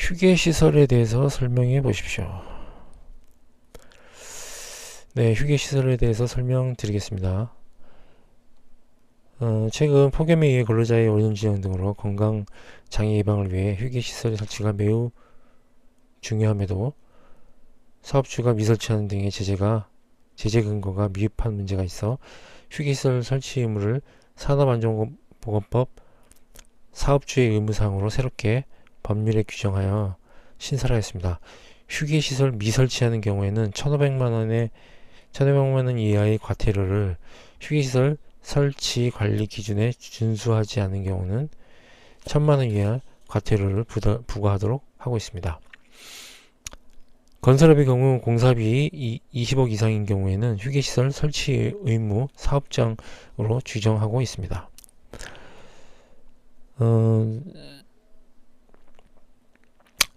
휴게시설에 대해서 설명해 보십시오. 네, 휴게시설에 대해서 설명드리겠습니다. 최근 폭염에 의해 근로자의 오염지연 등으로 건강장애 예방을 위해 휴게시설 설치가 매우 중요함에도 사업주가 미설치하는 등의 제재 근거가 미흡한 문제가 있어 휴게시설 설치 의무를 산업안전보건법 사업주의 의무사항으로 새롭게 법률에 규정하여 신설하였습니다. 휴게시설 미설치하는 경우에는 1,500만 원 이하의 과태료를, 휴게시설 설치 관리 기준에 준수하지 않은 경우는 1,000만 원 이하 과태료를 부과하도록 하고 있습니다. 건설업의 경우 공사비 20억 이상인 경우에는 휴게시설 설치 의무 사업장으로 규정하고 있습니다.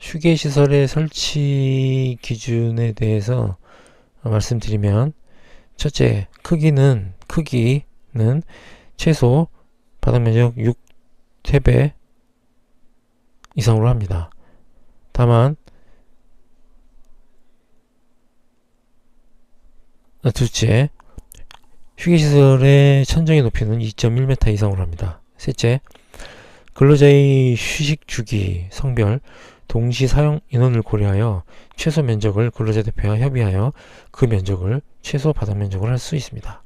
휴게시설의 설치 기준에 대해서 말씀드리면, 첫째, 크기는 최소 바닥면적 6태배 이상으로 합니다. 다만 둘째, 휴게시설의 천정의 높이는 2.1m 이상으로 합니다. 셋째, 근로자의 휴식 주기, 성별, 동시 사용 인원을 고려하여 최소 면적을 근로자 대표와 협의하여 그 면적을 최소 바닥 면적으로 할 수 있습니다.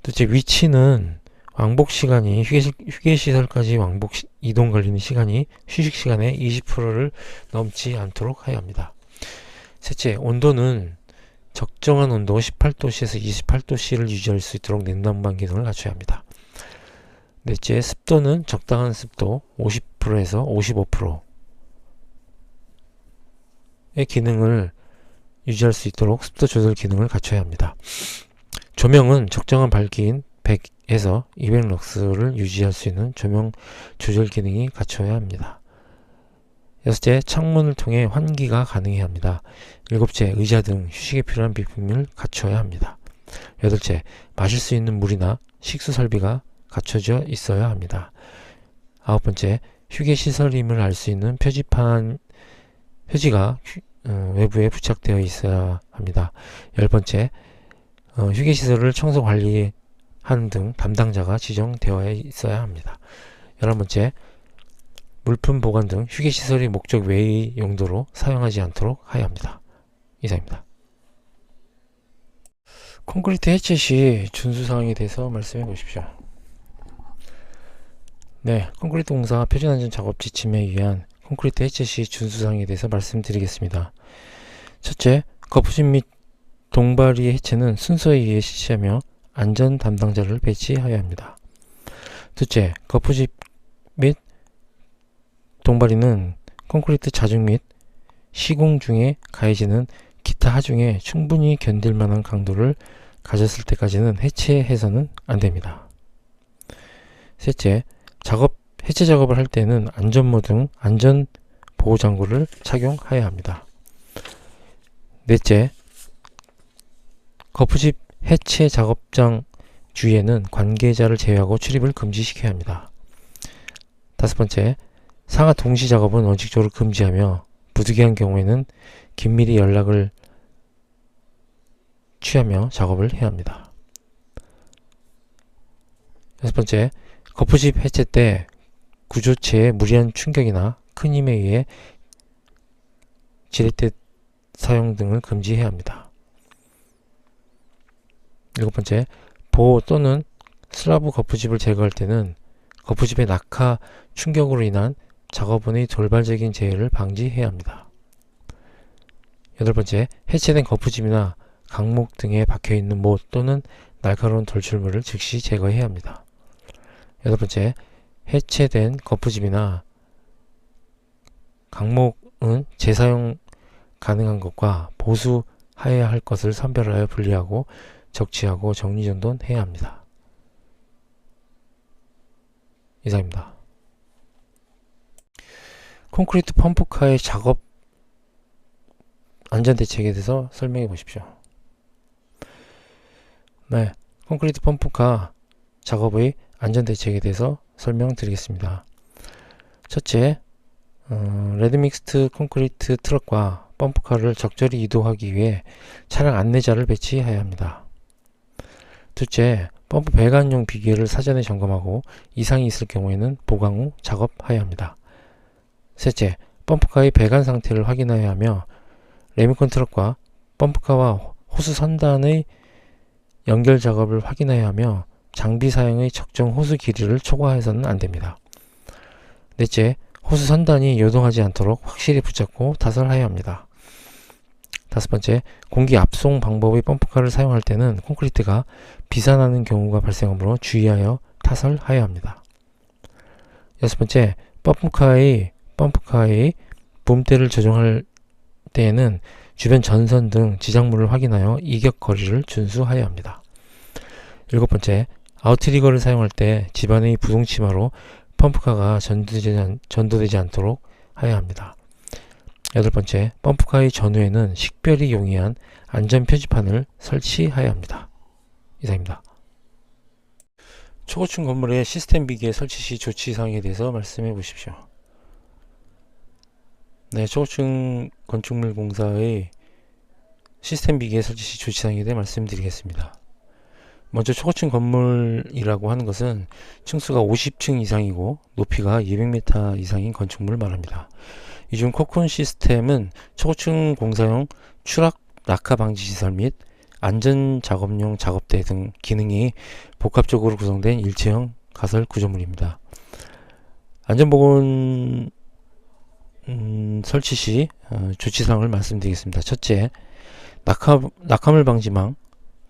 둘째, 위치는 왕복 시간이 휴게시설까지 왕복 이동 걸리는 시간이 휴식 시간의 20%를 넘지 않도록 해야 합니다. 셋째, 온도는 적정한 온도 18도씨에서 28도씨를 유지할 수 있도록 냉난방 기능을 갖춰야 합니다. 넷째, 습도는 적당한 습도 50%에서 55%의 기능을 유지할 수 있도록 습도 조절 기능을 갖춰야 합니다. 조명은 적정한 밝기인 100에서 200럭스를 유지할 수 있는 조명 조절 기능이 갖춰야 합니다. 여섯째, 창문을 통해 환기가 가능해야 합니다. 일곱째, 의자 등 휴식에 필요한 비품을 갖춰야 합니다. 여덟째, 마실 수 있는 물이나 식수 설비가 갖춰져 있어야 합니다. 아홉 번째, 휴게시설임을 알 수 있는 표지가 외부에 부착되어 있어야 합니다. 열 번째, 휴게시설을 청소 관리하는 등 담당자가 지정되어 있어야 합니다. 11번째, 물품 보관 등 휴게시설의 목적 외의 용도로 사용하지 않도록 하여야 합니다. 이상입니다. 콘크리트 해체 시 준수사항에 대해서 말씀해 보십시오. 네, 콘크리트 공사 표준안전 작업 지침에 의한 콘크리트 해체 시 준수사항에 대해서 말씀드리겠습니다. 첫째, 거푸집 및 동바리 해체는 순서에 의해 실시하며 안전 담당자를 배치하여야 합니다. 둘째, 거푸집 및 동바리는 콘크리트 자중 및 시공 중에 가해지는 기타 하중에 충분히 견딜 만한 강도를 가졌을 때까지는 해체해서는 안됩니다. 셋째, 해체 작업을 할 때는 안전모 등 안전보호장구를 착용해야 합니다. 넷째, 거푸집 해체 작업장 주위에는 관계자를 제외하고 출입을 금지시켜야 합니다. 다섯 번째, 상하 동시 작업은 원칙적으로 금지하며 부득이한 경우에는 긴밀히 연락을 취하며 작업을 해야 합니다. 여섯 번째, 거푸집 해체 때 구조체의 무리한 충격이나 큰 힘에 의해 지렛대 사용 등을 금지해야 합니다. 일곱 번째, 보호 또는 슬라브 거푸집을 제거할 때는 거푸집의 낙하 충격으로 인한 작업원의 돌발적인 재해를 방지해야 합니다. 여덟 번째, 해체된 거푸집이나 강목 등에 박혀있는 못 또는 날카로운 돌출물을 즉시 제거해야 합니다. 여덟 번째, 해체된 거푸집이나 강목은 재사용 가능한 것과 보수해야 할 것을 선별하여 분리하고 적치하고 정리정돈해야 합니다. 이상입니다. 콘크리트 펌프카의 작업 안전대책에 대해서 설명해 보십시오. 네, 콘크리트 펌프카 작업의 안전대책에 대해서 설명드리겠습니다. 첫째, 레드믹스트 콘크리트 트럭과 펌프카를 적절히 이동하기 위해 차량 안내자를 배치해야 합니다. 둘째, 펌프 배관용 비계를 사전에 점검하고 이상이 있을 경우에는 보강 후 작업해야 합니다. 셋째, 펌프카의 배관 상태를 확인해야 하며 레미콘 트럭과 펌프카와 호수 선단의 연결 작업을 확인해야 하며 장비 사용의 적정 호수 길이를 초과해서는 안됩니다. 넷째, 호수 선단이 요동하지 않도록 확실히 붙잡고 타설해야 합니다. 다섯 번째, 공기 압송 방법의 펌프카를 사용할 때는 콘크리트가 비산하는 경우가 발생하므로 주의하여 타설해야 합니다. 여섯 번째, 펌프카의 붐대를 조정할 때에는 주변 전선 등 지장물을 확인하여 이격 거리를 준수해야 합니다. 일곱 번째, 아웃트리거를 사용할 때 집안의 부동치마로 펌프카가 전도되지 않도록 해야 합니다. 여덟 번째, 펌프카의 전후에는 식별이 용이한 안전 표지판을 설치해야 합니다. 이상입니다. 초고층 건물의 시스템 비기의 설치 시 조치사항에 대해서 말씀해 보십시오. 네, 초고층 건축물 공사의 시스템 비기의 설치 시 조치사항에 대해 말씀드리겠습니다. 먼저 초고층 건물이라고 하는 것은 층수가 50층 이상이고 높이가 200m 이상인 건축물을 말합니다. 이 중 코쿤 시스템은 초고층 공사용 추락 낙하 방지 시설 및 안전 작업용 작업대 등 기능이 복합적으로 구성된 일체형 가설 구조물입니다. 안전보건 설치 시 조치사항을 말씀드리겠습니다. 첫째, 낙하물 방지망,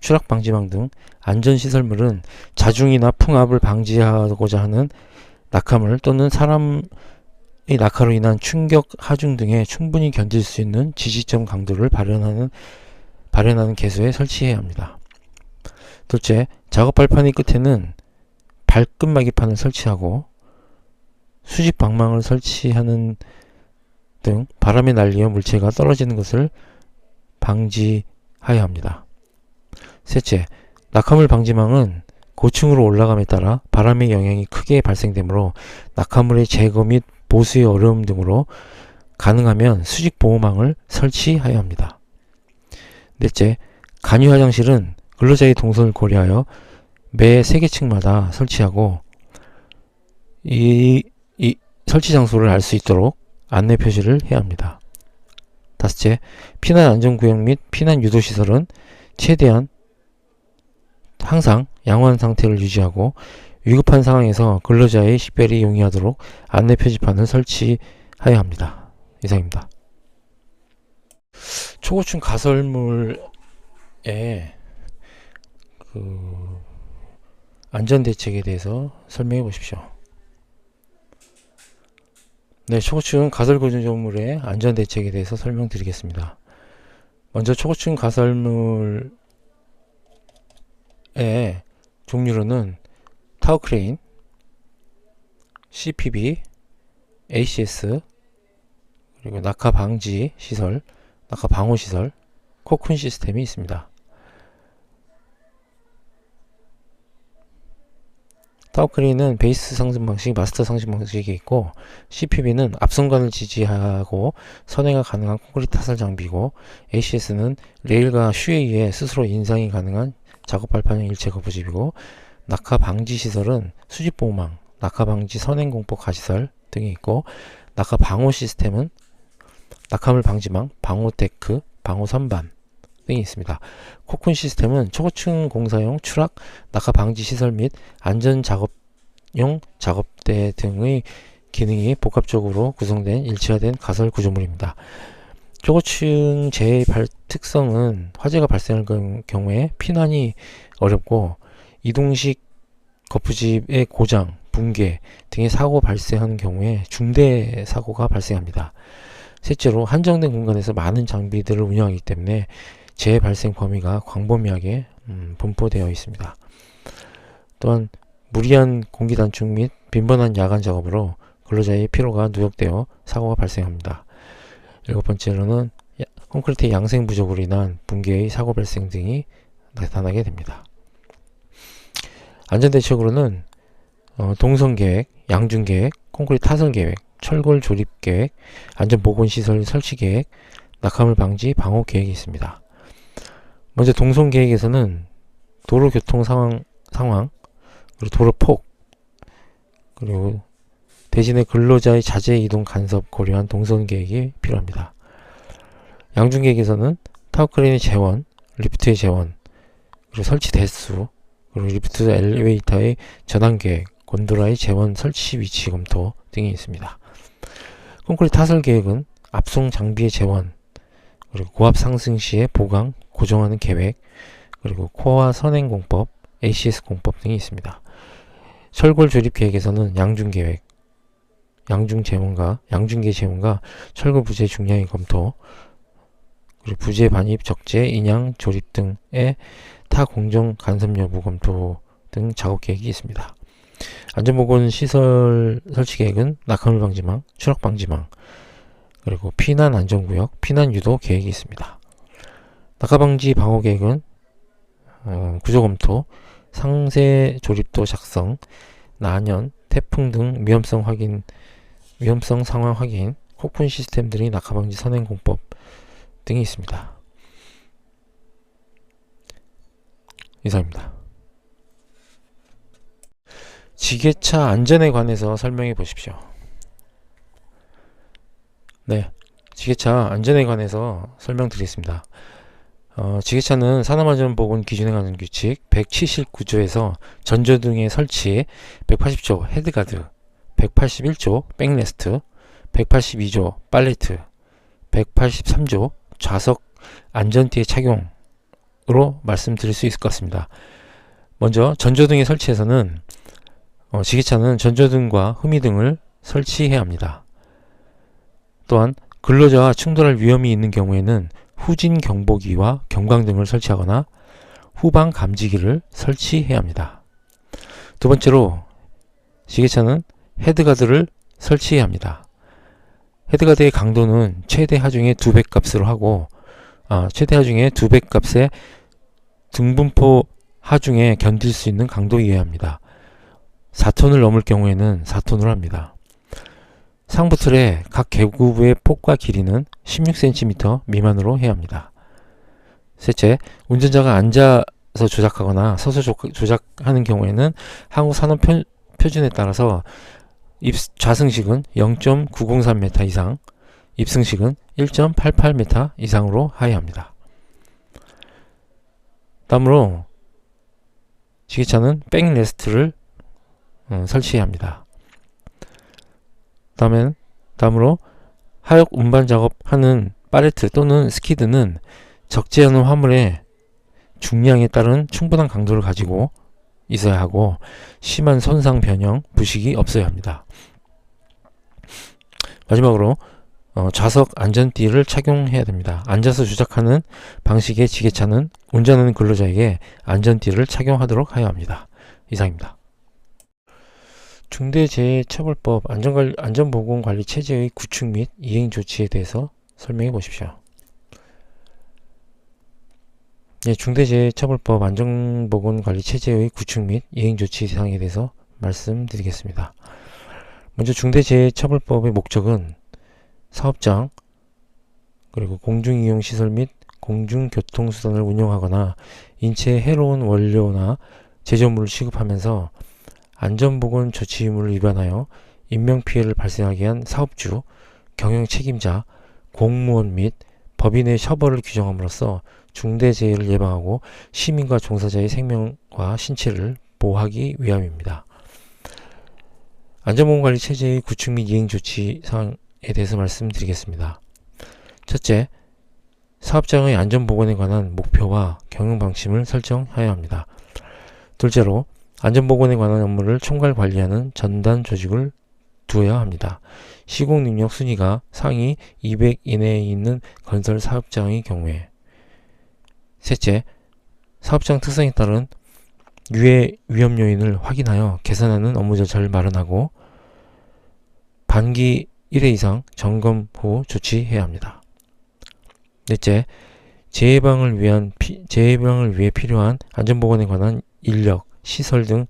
추락 방지망 등 안전시설물은 자중이나 풍압을 방지하고자 하는 낙하물 또는 사람의 낙하로 인한 충격, 하중 등에 충분히 견딜 수 있는 지지점 강도를 발현하는 개수에 설치해야 합니다. 둘째, 작업 발판의 끝에는 발끝마기판을 설치하고 수직 방망을 설치하는 등 바람에 날리어 물체가 떨어지는 것을 방지해야 합니다. 셋째, 낙하물 방지망은 고층으로 올라감에 따라 바람의 영향이 크게 발생되므로 낙하물의 제거 및 보수의 어려움 등으로 가능하면 수직 보호망을 설치해야 합니다. 넷째, 간이 화장실은 근로자의 동선을 고려하여 매 3개 층마다 설치하고 이 설치 장소를 알 수 있도록 안내 표시를 해야 합니다. 다섯째, 피난 안전구역 및 피난 유도시설은 최대한 항상 양호한 상태를 유지하고 위급한 상황에서 근로자의 식별이 용이하도록 안내 표지판을 설치해야 합니다. 이상입니다. 초고층 가설물의 안전대책에 대해서 설명해 보십시오. 네, 초고층 가설 구조물의 안전대책에 대해서 설명드리겠습니다. 먼저 초고층 가설물의 종류로는 타워크레인, CPB, ACS, 그리고 낙하 방지 시설, 낙하 방호 시설, 코쿤 시스템이 있습니다. 타워크레인은 베이스 상승 방식, 마스터 상승 방식이 있고, CPB는 앞선관을 지지하고 선회가 가능한 콘크리트 타설 장비고, ACS는 레일과 슈에 의해 스스로 인상이 가능한 작업 발판형 일체 거부집이고, 낙하 방지 시설은 수직 보호망, 낙하 방지 선행 공포 가시설 등이 있고, 낙하 방호 시스템은 낙하물 방지망, 방호 데크, 방호 선반 등이 있습니다. 코쿤 시스템은 초고층 공사용 추락, 낙하 방지 시설 및 안전 작업용 작업대 등의 기능이 복합적으로 구성된 일체화된 가설 구조물입니다. 초고층 재해의 특성은 화재가 발생할 경우에 피난이 어렵고 이동식 거푸집의 고장, 붕괴 등의 사고 발생하는 경우에 중대 사고가 발생합니다. 셋째로 한정된 공간에서 많은 장비들을 운영하기 때문에 재해 발생 범위가 광범위하게 분포되어 있습니다. 또한 무리한 공기 단축 및 빈번한 야간 작업으로 근로자의 피로가 누적되어 사고가 발생합니다. 일곱 번째로는 콘크리트의 양생 부족으로 인한 붕괴의 사고 발생 등이 나타나게 됩니다. 안전대책으로는 동선계획, 양중계획, 콘크리트 타설 계획, 철골 조립 계획, 안전보건시설 설치 계획, 낙하물 방지 방호 계획이 있습니다. 먼저 동선 계획에서는 도로 교통 상황, 그리고 도로 폭, 그리고 대신에 근로자의 자제 이동 간섭 고려한 동선 계획이 필요합니다. 양중 계획에서는 타워크레인의 재원, 리프트의 재원, 그리고 설치 대수, 그리고 리프트 엘리베이터의 전환 계획, 곤돌라의 재원 설치 위치 검토 등이 있습니다. 콘크리트 타설 계획은 압송 장비의 재원, 그리고 고압 상승 시에 보강, 고정하는 계획, 그리고 코어와 선행 공법, ACS 공법 등이 있습니다. 철골 조립 계획에서는 양중 계획, 양중계 재원과 철골 부재 중량의 검토, 그리고 부재 반입, 적재, 인양, 조립 등의 타 공정 간섭 여부 검토 등 작업 계획이 있습니다. 안전보건 시설 설치 계획은 낙하물 방지망, 추락 방지망, 그리고 피난 안전구역, 피난 유도 계획이 있습니다. 낙하방지 방호 계획은 구조 검토, 상세 조립도 작성, 난연, 태풍 등 위험성 상황 확인, 폭풍 시스템들이 낙하방지 선행 공법 등이 있습니다. 이상입니다. 지게차 안전에 관해서 설명해 보십시오. 네, 지게차 안전에 관해서 설명드리겠습니다. 지게차는 산업안전보건 기준에 관한 규칙 179조에서 전조등의 설치, 180조 헤드가드, 181조 백레스트, 182조 팔레트, 183조 좌석 안전띠의 착용으로 말씀드릴 수 있을 것 같습니다. 먼저 전조등의 설치에서는 지게차는 전조등과 후미등을 설치해야 합니다. 또한 근로자와 충돌할 위험이 있는 경우에는 후진 경보기와 경광등을 설치하거나 후방 감지기를 설치해야 합니다. 두 번째로 지게차는 헤드가드를 설치해야 합니다. 헤드가드의 강도는 최대 하중의 2배 값으로 하고 최대 하중의 2배 값의 등분포 하중에 견딜 수 있는 강도이어야 합니다. 4톤을 넘을 경우에는 4톤으로 합니다. 상부틀의 각 계구부의 폭과 길이는 16cm 미만으로 해야 합니다. 셋째, 운전자가 앉아서 조작하거나 서서 조작하는 경우에는 한국산업표준에 따라서 좌승식은 0.903m 이상, 입승식은 1.88m 이상으로 하여야 합니다. 다음으로 지게차는 백레스트를 설치해야 합니다. 다음으로 하역 운반 작업하는 팔레트 또는 스키드는 적재하는 화물의 중량에 따른 충분한 강도를 가지고 있어야 하고 심한 손상 변형, 부식이 없어야 합니다. 마지막으로 좌석 안전띠를 착용해야 됩니다. 앉아서 조작하는 방식의 지게차는 운전하는 근로자에게 안전띠를 착용하도록 하여야 합니다. 이상입니다. 중대재해처벌법 안전보건관리 체제의 구축 및 이행 조치에 대해서 설명해 보십시오. 네, 중대재해처벌법 안전보건관리 체제의 구축 및 이행 조치 사항에 대해서 말씀드리겠습니다. 먼저 중대재해처벌법의 목적은 사업장, 그리고 공중이용시설 및 공중교통수단을 운영하거나 인체에 해로운 원료나 제조물을 취급하면서 안전보건 조치 의무를 위반하여 인명피해를 발생하게 한 사업주, 경영책임자, 공무원 및 법인의 처벌을 규정함으로써 중대재해를 예방하고 시민과 종사자의 생명과 신체를 보호하기 위함입니다. 안전보건관리 체제의 구축 및 이행 조치 사항에 대해서 말씀드리겠습니다. 첫째, 사업장의 안전보건에 관한 목표와 경영방침을 설정하여야 합니다. 둘째로, 안전보건에 관한 업무를 총괄 관리하는 전담 조직을 두어야 합니다. 시공능력 순위가 상위 200 이내에 있는 건설 사업장의 경우에. 셋째, 사업장 특성에 따른 유해 위험 요인을 확인하여 개선하는 업무 절차를 마련하고 반기 1회 이상 점검 후 조치해야 합니다. 넷째, 재해 예방을 위해 필요한 안전보건에 관한 인력, 시설 등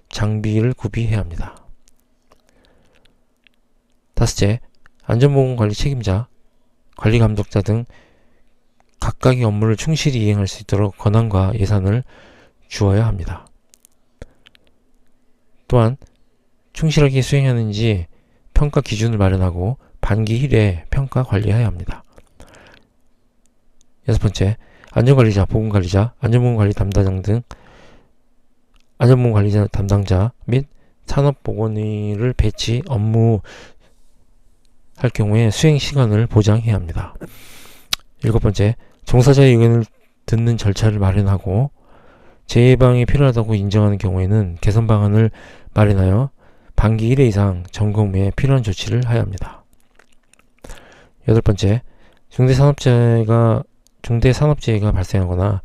장비를 구비해야 합니다. 5째, 안전보건관리 책임자, 관리감독자 등 각각의 업무를 충실히 이행할 수 있도록 권한과 예산을 주어야 합니다. 또한 충실하게 수행하는지 평가 기준을 마련하고 반기 1회 평가 관리해야 합니다. 6번째, 안전관리자, 보건관리자, 안전보건관리 담당자 및 산업보건의를 배치 업무할 경우에 수행 시간을 보장해야 합니다. 7번째, 종사자의 의견을 듣는 절차를 마련하고 재예방이 필요하다고 인정하는 경우에는 개선 방안을 마련하여 반기 1회 이상 점검 후에 필요한 조치를 하여야 합니다. 8번째, 중대산업재해가 발생하거나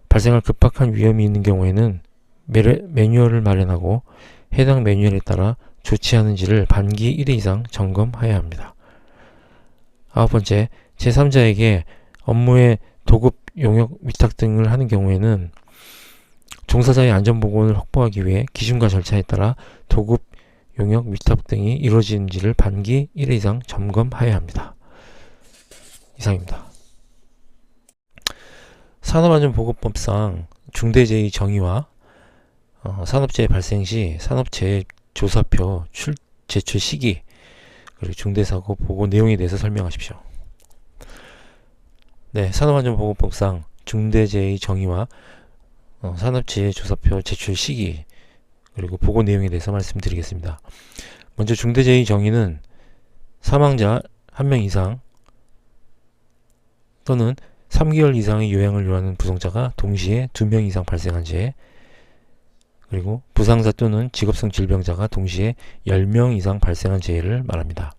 발생할 급박한 위험이 있는 경우에는 매뉴얼을 마련하고 해당 매뉴얼에 따라 조치하는지를 반기 1회 이상 점검해야 합니다. 9번째, 제3자에게 업무의 도급, 용역, 위탁 등을 하는 경우에는 종사자의 안전보건을 확보하기 위해 기준과 절차에 따라 도급, 용역, 위탁 등이 이루어지는지를 반기 1회 이상 점검해야 합니다. 이상입니다. 산업안전보건법상 중대재해 정의와 산업재해 발생 시 산업재해 조사표 제출 시기, 그리고 중대사고 보고 내용에 대해서 설명하십시오. 네, 산업안전보건법상 중대재해 정의와 산업재해 조사표 제출 시기, 그리고 보고 내용에 대해서 말씀드리겠습니다. 먼저 중대재해 정의는 사망자 1명 이상 또는 3개월 이상의 요양을 요하는 부상자가 동시에 2명 이상 발생한 재해, 그리고 부상자 또는 직업성 질병자가 동시에 10명 이상 발생한 재해를 말합니다.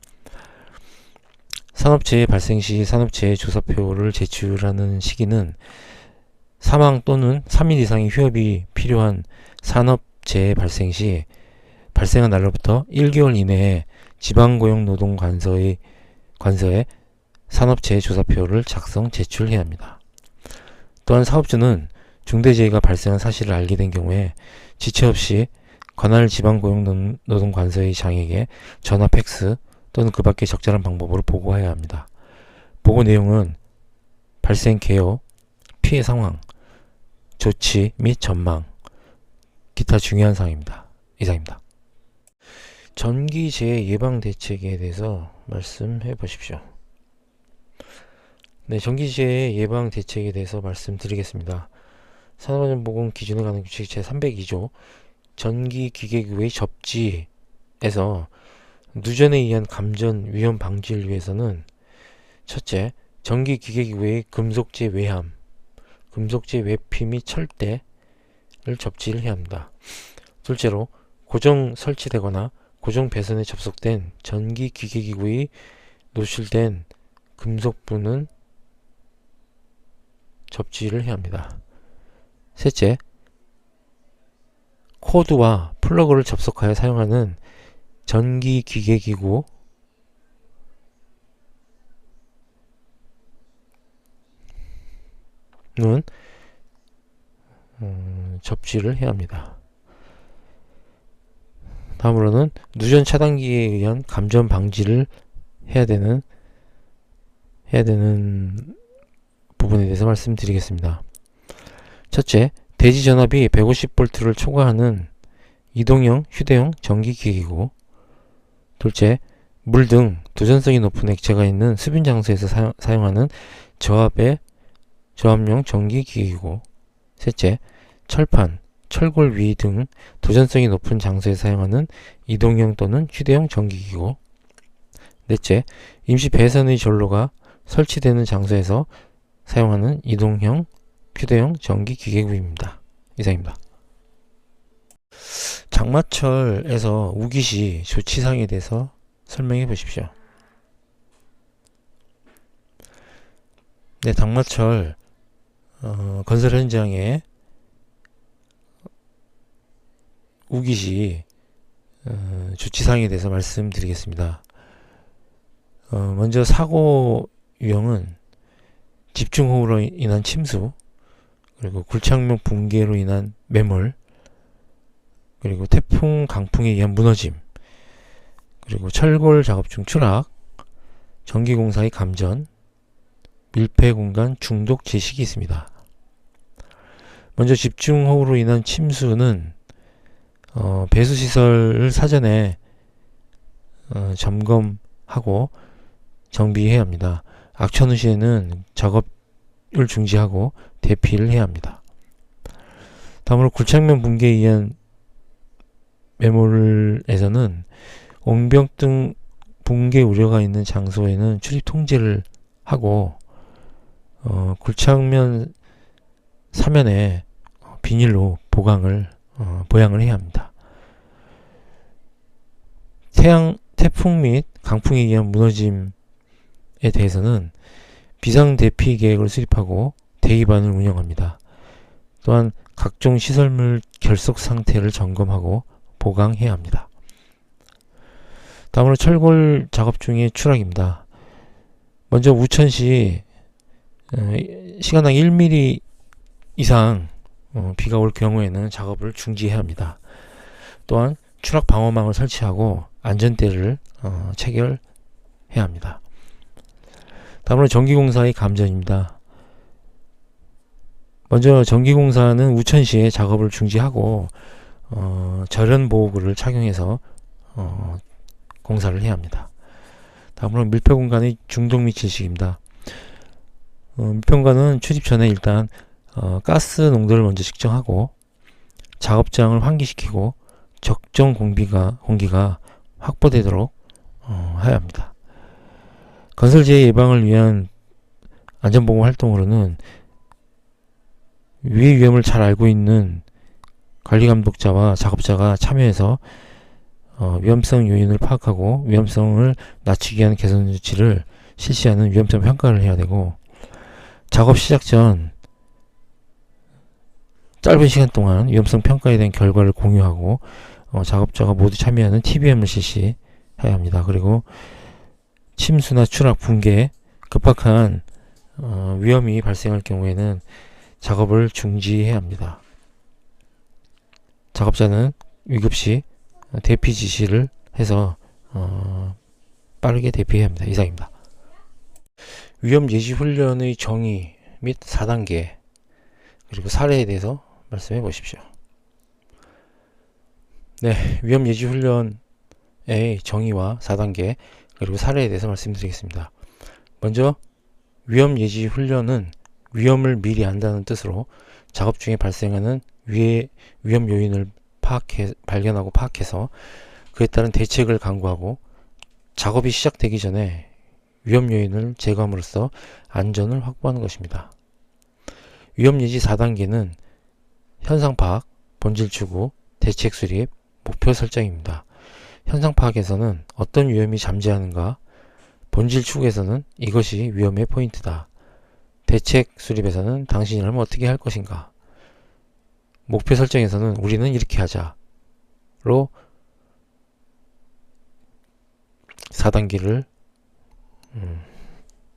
산업재해 발생 시 산업재해 조사표를 제출하는 시기는 사망 또는 3일 이상의 휴업이 필요한 산업재해 발생 시 발생한 날로부터 1개월 이내에 지방고용노동관서에 산업재해 조사표를 작성 제출해야 합니다. 또한 사업주는 중대재해가 발생한 사실을 알게 된 경우에 지체 없이 관할 지방고용노동관서의 장에게 전화, 팩스 또는 그 밖의 적절한 방법으로 보고해야 합니다. 보고 내용은 발생 개요, 피해 상황, 조치 및 전망, 기타 중요한 사항입니다. 이상입니다. 전기재해 예방 대책에 대해서 말씀해 보십시오. 네, 전기재해 예방 대책에 대해서 말씀드리겠습니다. 산업안전보건 기준에 관한 규칙 제302조 전기기계기구의 접지에서 누전에 의한 감전 위험 방지를 위해서는 첫째, 전기기계기구의 금속재 외함, 금속재 외피 및 철대를 접지를 해야 합니다. 둘째로, 고정 설치되거나 고정 배선에 접속된 전기기계기구의 노출된 금속부는 접지를 해야 합니다. 셋째, 코드와 플러그를 접속하여 사용하는 전기기계기구는 접지를 해야 합니다. 다음으로는 누전 차단기에 의한 감전 방지를 해야 되는 부분에 대해서 말씀드리겠습니다. 첫째, 대지 전압이 150V를 초과하는 이동형 휴대용 전기기기구. 둘째, 물 등 도전성이 높은 액체가 있는 수변 장소에서 사용하는 저압용 전기기기구. 셋째, 철판, 철골 위 등 도전성이 높은 장소에 사용하는 이동형 또는 휴대용 전기기구. 넷째, 임시 배선의 전로가 설치되는 장소에서 사용하는 이동형 휴대용 전기기계구입니다. 이상입니다. 장마철에서 우기시 조치사항에 대해서 설명해 보십시오. 네, 장마철 건설 현장에 우기시 조치사항에 대해서 말씀드리겠습니다. 먼저 사고 유형은 집중호우로 인한 침수, 그리고 굴착면 붕괴로 인한 매몰, 그리고 태풍, 강풍에 의한 무너짐, 그리고 철골 작업 중 추락, 전기공사의 감전, 밀폐 공간 중독 지식이 있습니다. 먼저 집중호우로 인한 침수는 배수시설을 사전에 점검하고 정비해야 합니다. 악천후 시에는 작업을 중지하고 대피를 해야 합니다. 다음으로 굴착면 붕괴에 의한 매몰에서는 옹벽 등 붕괴 우려가 있는 장소에는 출입 통제를 하고 굴착면 사면에 비닐로 보양을 해야 합니다. 태풍 및 강풍에 의한 무너짐에 대해서는 비상대피 계획을 수립하고 대기반을 운영합니다. 또한 각종 시설물 결속 상태를 점검하고 보강해야 합니다. 다음으로 철골 작업 중의 추락입니다. 먼저 우천시 시간당 1mm 이상 비가 올 경우에는 작업을 중지해야 합니다. 또한 추락 방어망을 설치하고 안전대를 체결해야 합니다. 다음으로 전기공사의 감전입니다. 먼저 전기공사는 우천시에 작업을 중지하고 절연보호구를 착용해서 공사를 해야 합니다. 다음으로 밀폐공간의 중독 및 질식입니다. 밀폐공간은 출입 전에 일단 가스 농도를 먼저 측정하고 작업장을 환기시키고 적정 공기가 확보되도록 해야 합니다. 건설재해 예방을 위한 안전보호 활동으로는 위의 위험을 잘 알고 있는 관리감독자와 작업자가 참여해서 위험성 요인을 파악하고 위험성을 낮추기 위한 개선 조치를 실시하는 위험성 평가를 해야 되고, 작업 시작 전 짧은 시간 동안 위험성 평가에 대한 결과를 공유하고 작업자가 모두 참여하는 TBM을 실시해야 합니다. 그리고 침수나 추락, 붕괴, 급박한 위험이 발생할 경우에는 작업을 중지해야 합니다. 작업자는 위급시 대피 지시를 해서 빠르게 대피해야 합니다. 이상입니다. 위험 예시 훈련의 정의 및 4단계 그리고 사례에 대해서 말씀해 보십시오. 네, 위험 예시 훈련의 정의와 4단계 그리고 사례에 대해서 말씀드리겠습니다. 먼저 위험 예시 훈련은 위험을 미리 안다는 뜻으로 작업 중에 발생하는 위험 요인을 발견하고 파악해서 그에 따른 대책을 강구하고 작업이 시작되기 전에 위험 요인을 제거함으로써 안전을 확보하는 것입니다. 위험 예시 4단계는 현상 파악, 본질 추구, 대책 수립, 목표 설정입니다. 현상 파악에서는 어떤 위험이 잠재하는가, 본질 추구에서는 이것이 위험의 포인트다. 대책 수립에서는 당신이라면 어떻게 할 것인가. 목표 설정에서는 우리는 이렇게 하자로 4단계를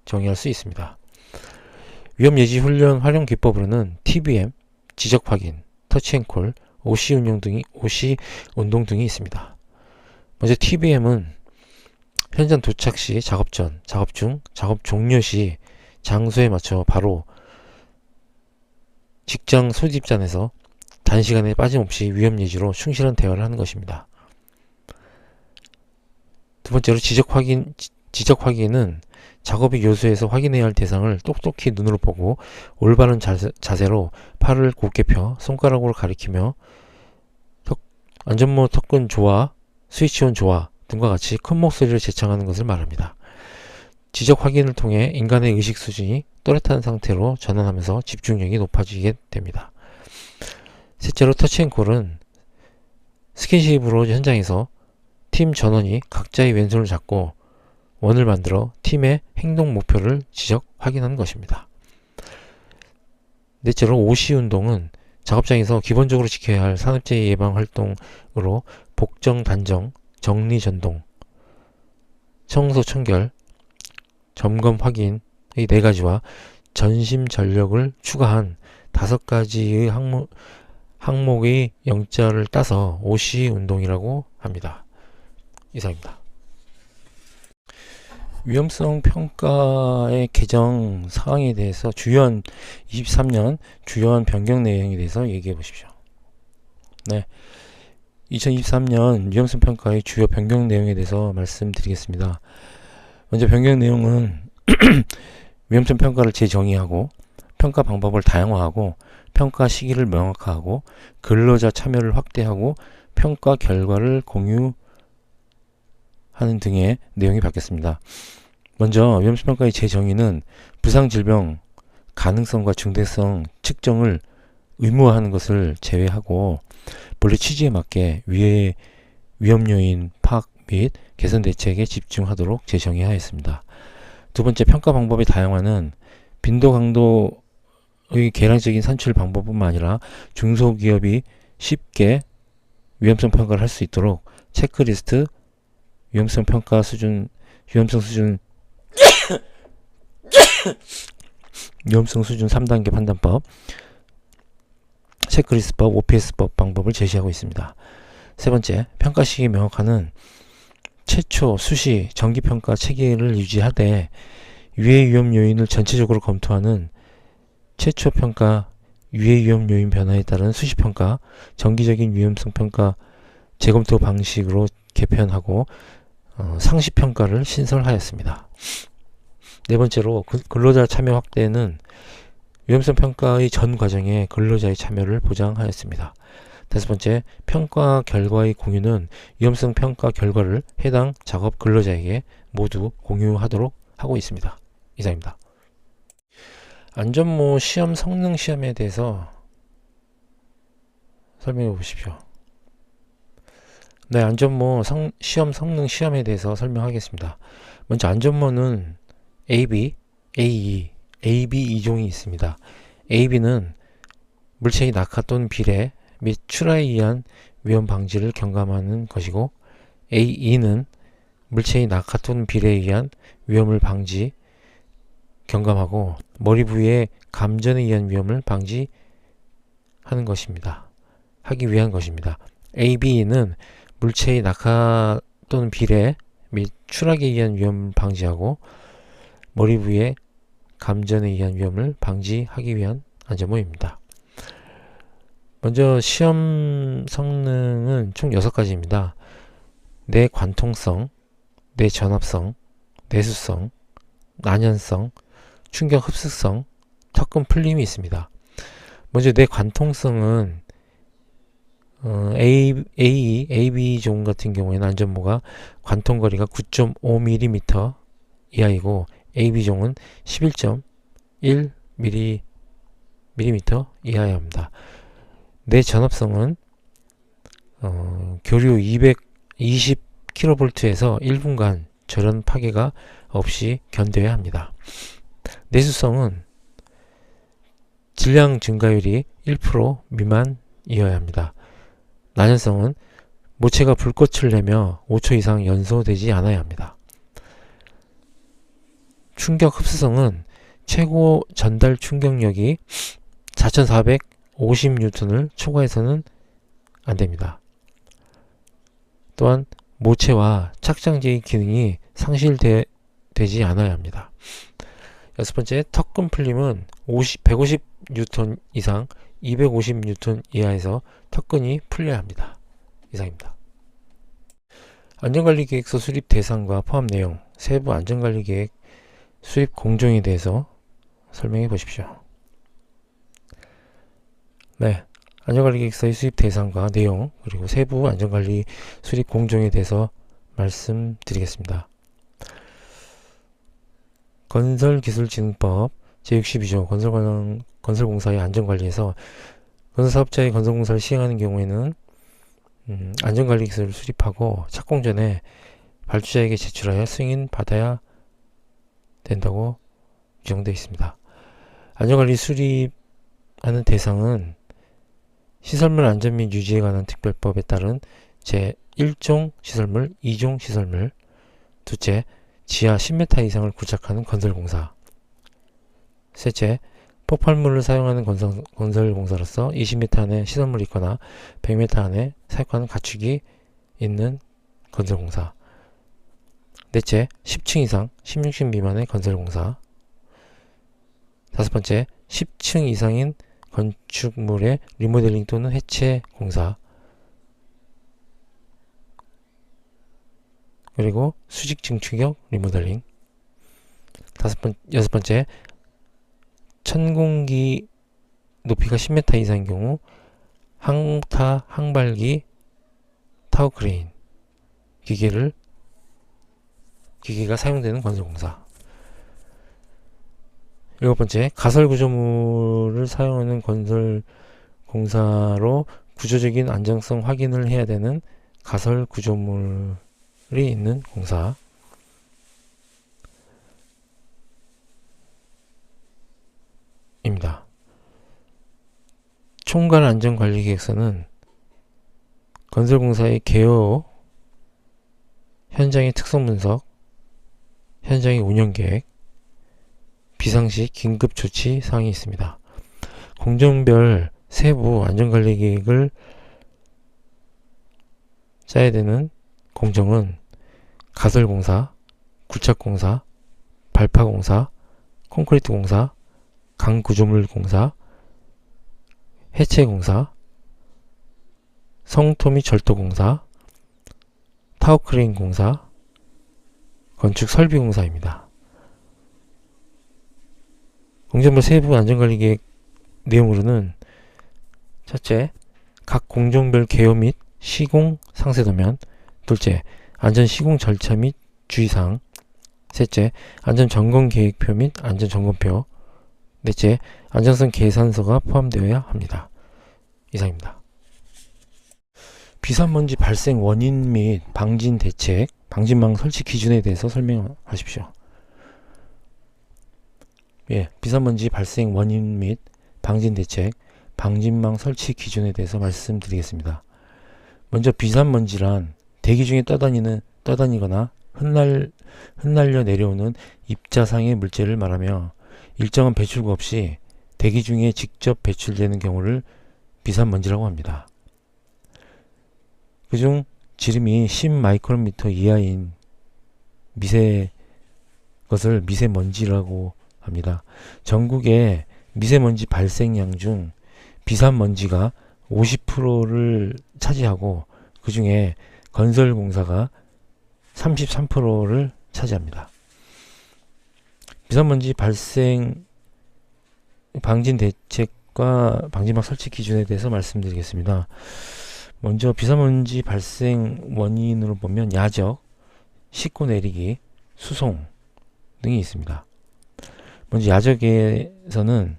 정의할 수 있습니다. 위험 예시 훈련 활용 기법으로는 TBM, 지적 확인, 터치앤콜, OC 운동 등이 있습니다. 먼저 TBM은 현장 도착 시, 작업 전, 작업 중, 작업 종료 시 장소에 맞춰 바로 직장 소집단에서 단시간에 빠짐없이 위험 예시로 충실한 대화를 하는 것입니다. 두 번째로 지적 확인은 작업의 요소에서 확인해야 할 대상을 똑똑히 눈으로 보고 올바른 자세로 팔을 곧게 펴 손가락으로 가리키며 안전모 턱근 조화, 스위치온 조화 등과 같이 큰 목소리를 제청하는 것을 말합니다. 지적 확인을 통해 인간의 의식 수준이 또렷한 상태로 전환하면서 집중력이 높아지게 됩니다. 셋째로 터치앤콜은 스킨십으로 현장에서 팀 전원이 각자의 왼손을 잡고 원을 만들어 팀의 행동 목표를 지적 확인하는 것입니다. 넷째로 OC 운동은 작업장에서 기본적으로 지켜야 할 산업재해 예방 활동으로 복정 단정, 정리 전동, 청소 청결, 점검 확인의 4가지와 전심 전력을 추가한 5가지의 항목의 영자를 따서 OC 운동이라고 합니다. 이상입니다. 위험성 평가의 개정 사항에 대해서 주요한 23년 주요한 변경 내용에 대해서 얘기해 보십시오. 네, 2023년 위험성 평가의 주요 변경 내용에 대해서 말씀드리겠습니다. 먼저 변경 내용은 위험성 평가를 재정의하고 평가 방법을 다양화하고 평가 시기를 명확화하고 근로자 참여를 확대하고 평가 결과를 공유하는 등의 내용이 바뀌었습니다. 먼저 위험성 평가의 재정의는 부상 질병 가능성과 중대성 측정을 의무화하는 것을 제외하고 본래 취지에 맞게 위험 요인 파악 및 개선 대책에 집중하도록 재정의하였습니다. 두 번째, 평가 방법의 다양화는 빈도 강도의 계량적인 산출 방법뿐만 아니라 중소기업이 쉽게 위험성 평가를 할 수 있도록 체크리스트, 위험성 수준 위험성 수준 3단계 판단법, 체크리스트법, OPS법 방법을 제시하고 있습니다. 세 번째, 평가 시기 명확화는 최초, 수시, 정기평가 체계를 유지하되 유해 위험 요인을 전체적으로 검토하는 최초 평가, 유해 위험 요인 변화에 따른 수시 평가, 정기적인 위험성 평가 재검토 방식으로 개편하고 상시 평가를 신설하였습니다. 네 번째로 근로자 참여 확대는 위험성 평가의 전 과정에 근로자의 참여를 보장하였습니다. 다섯 번째, 평가 결과의 공유는 위험성 평가 결과를 해당 작업 근로자에게 모두 공유하도록 하고 있습니다. 이상입니다. 안전모 시험 성능 시험에 대해서 설명해 보십시오. 네, 안전모 시험 성능 시험에 대해서 설명하겠습니다. 먼저 안전모는 AB, AE, AB 2종이 있습니다. AB는 물체의 낙하 또는 비례 및 출하에 의한 위험 방지를 경감하는 것이고, AE는 물체의 낙하 또는 비례에 의한 위험을 경감하고 머리 부위의 감전에 의한 위험을 방지하기 위한 것입니다. AB는 물체의 낙하 또는 비례 및 추락에 의한 위험을 방지하고 머리 부위의 감전에 의한 위험을 방지하기 위한 안전모입니다. 먼저 시험 성능은 총 6가지입니다. 내관통성, 내전압성, 내수성, 난연성, 충격 흡수성, 턱근 풀림이 있습니다. 먼저 내관통성은 AB 종 같은 경우에는 안전모가 관통거리가 9.5mm 이하이고 AB종은 11.1mm 이하여야 합니다. 내전압성은 교류 220kV에서 1분간 절연 파괴가 없이 견뎌야 합니다. 내수성은 질량 증가율이 1% 미만이어야 합니다. 난연성은 모체가 불꽃을 내며 5초 이상 연소되지 않아야 합니다. 충격 흡수성은 최고 전달 충격력이 4450N을 초과해서는 안됩니다. 또한 모체와 착장제의 기능이 상실되지 않아야 합니다. 여섯 번째, 턱근 풀림은 150N 이상 250N 이하에서 턱근이 풀려야 합니다. 이상입니다. 안전관리계획서 수립 대상과 포함 내용, 세부 안전관리계획 수립 공정에 대해서 설명해 보십시오. 네, 안전관리계획서의 수립 대상과 내용, 그리고 세부 안전관리 수립 공정에 대해서 말씀드리겠습니다. 건설기술진흥법 제62조 건설공사의 안전관리에서 건설사업자의 건설공사를 시행하는 경우에는 안전관리기술을 수립하고 착공 전에 발주자에게 제출하여 승인 받아야 된다고 규정되어 있습니다. 안전관리 수립하는 대상은 시설물 안전 및 유지에 관한 특별법에 따른 제1종 시설물, 2종 시설물, 둘째, 지하 10m 이상을 구착하는 건설공사, 셋째, 폭발물을 사용하는 건설공사로서 20m 안에 시설물이 있거나 100m 안에 사육하는 가축이 있는 건설공사, 넷째, 10층 이상, 16층 미만의 건설공사. 다섯 번째, 10층 이상인 건축물의 리모델링 또는 해체 공사. 그리고 수직 증축형 리모델링. 여섯 번째, 천공기 높이가 10m 이상인 경우 항타, 항발기, 타워 크레인 기계가 사용되는 건설공사. 일곱 번째, 가설 구조물을 사용하는 건설공사로 구조적인 안정성 확인을 해야 되는 가설 구조물이 있는 공사. 입니다. 총괄 안전관리계획서는 건설공사의 개요, 현장의 특성 분석, 현장의 운영계획, 비상시 긴급조치 사항이 있습니다. 공정별 세부 안전관리계획을 짜야 되는 공정은 가설공사, 구착공사, 발파공사, 콘크리트공사, 강구조물공사, 해체공사, 성토 및 절도공사, 타워크레인 공사, 건축설비공사입니다. 공정별 세부 안전관리계획 내용으로는 첫째, 각 공정별 개요 및 시공 상세도면. 둘째, 안전 시공 절차 및 주의사항. 셋째, 안전 점검 계획표 및 안전 점검표. 넷째, 안전성 계산서가 포함되어야 합니다. 이상입니다. 비산먼지 발생 원인 및 방진 대책, 방진망 설치 기준에 대해서 설명하십시오. 예, 비산먼지 발생 원인 및 방진 대책, 방진망 설치 기준에 대해서 말씀드리겠습니다. 먼저 비산먼지란 대기 중에 떠다니거나 흩날려 내려오는 입자상의 물질을 말하며 일정한 배출구 없이 대기 중에 직접 배출되는 경우를 비산먼지라고 합니다. 그중 지름이 10마이크로미터 이하인 것을 미세먼지라고 합니다. 전국의 미세먼지 발생량 중 비산먼지가 50%를 차지하고 그 중에 건설공사가 33%를 차지합니다. 비산먼지 발생 방진 대책과 방진막 설치 기준에 대해서 말씀드리겠습니다. 먼저 비산먼지 발생 원인으로 보면 야적, 싣고 내리기, 수송 등이 있습니다. 먼저 야적에서는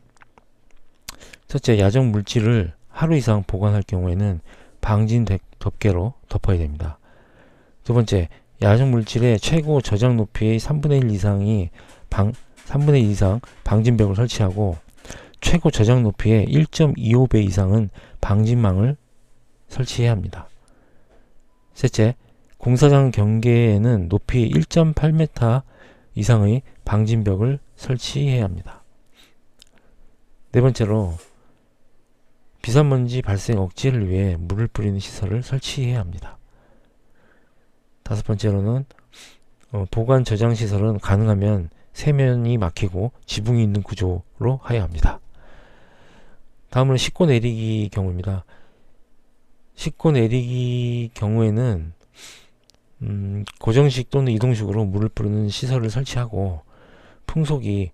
첫째, 야적 물질을 하루 이상 보관할 경우에는 방진 덮개로 덮어야 됩니다. 두 번째, 야적 물질의 최고 저장 높이의 3분의 1 이상 방진벽을 설치하고 최고 저장 높이의 1.25배 이상은 방진망을 설치해야 합니다. 셋째, 공사장 경계에는 높이 1.8m 이상의 방진벽을 설치해야 합니다. 네 번째로, 비산먼지 발생 억제를 위해 물을 뿌리는 시설을 설치해야 합니다. 다섯 번째로는 보관 저장 시설은 가능하면 세면이 막히고 지붕이 있는 구조로 하여야 합니다. 다음은 싣고 내리기 경우입니다. 싣고 내리기 경우에는 고정식 또는 이동식으로 물을 뿌리는 시설을 설치하고 풍속이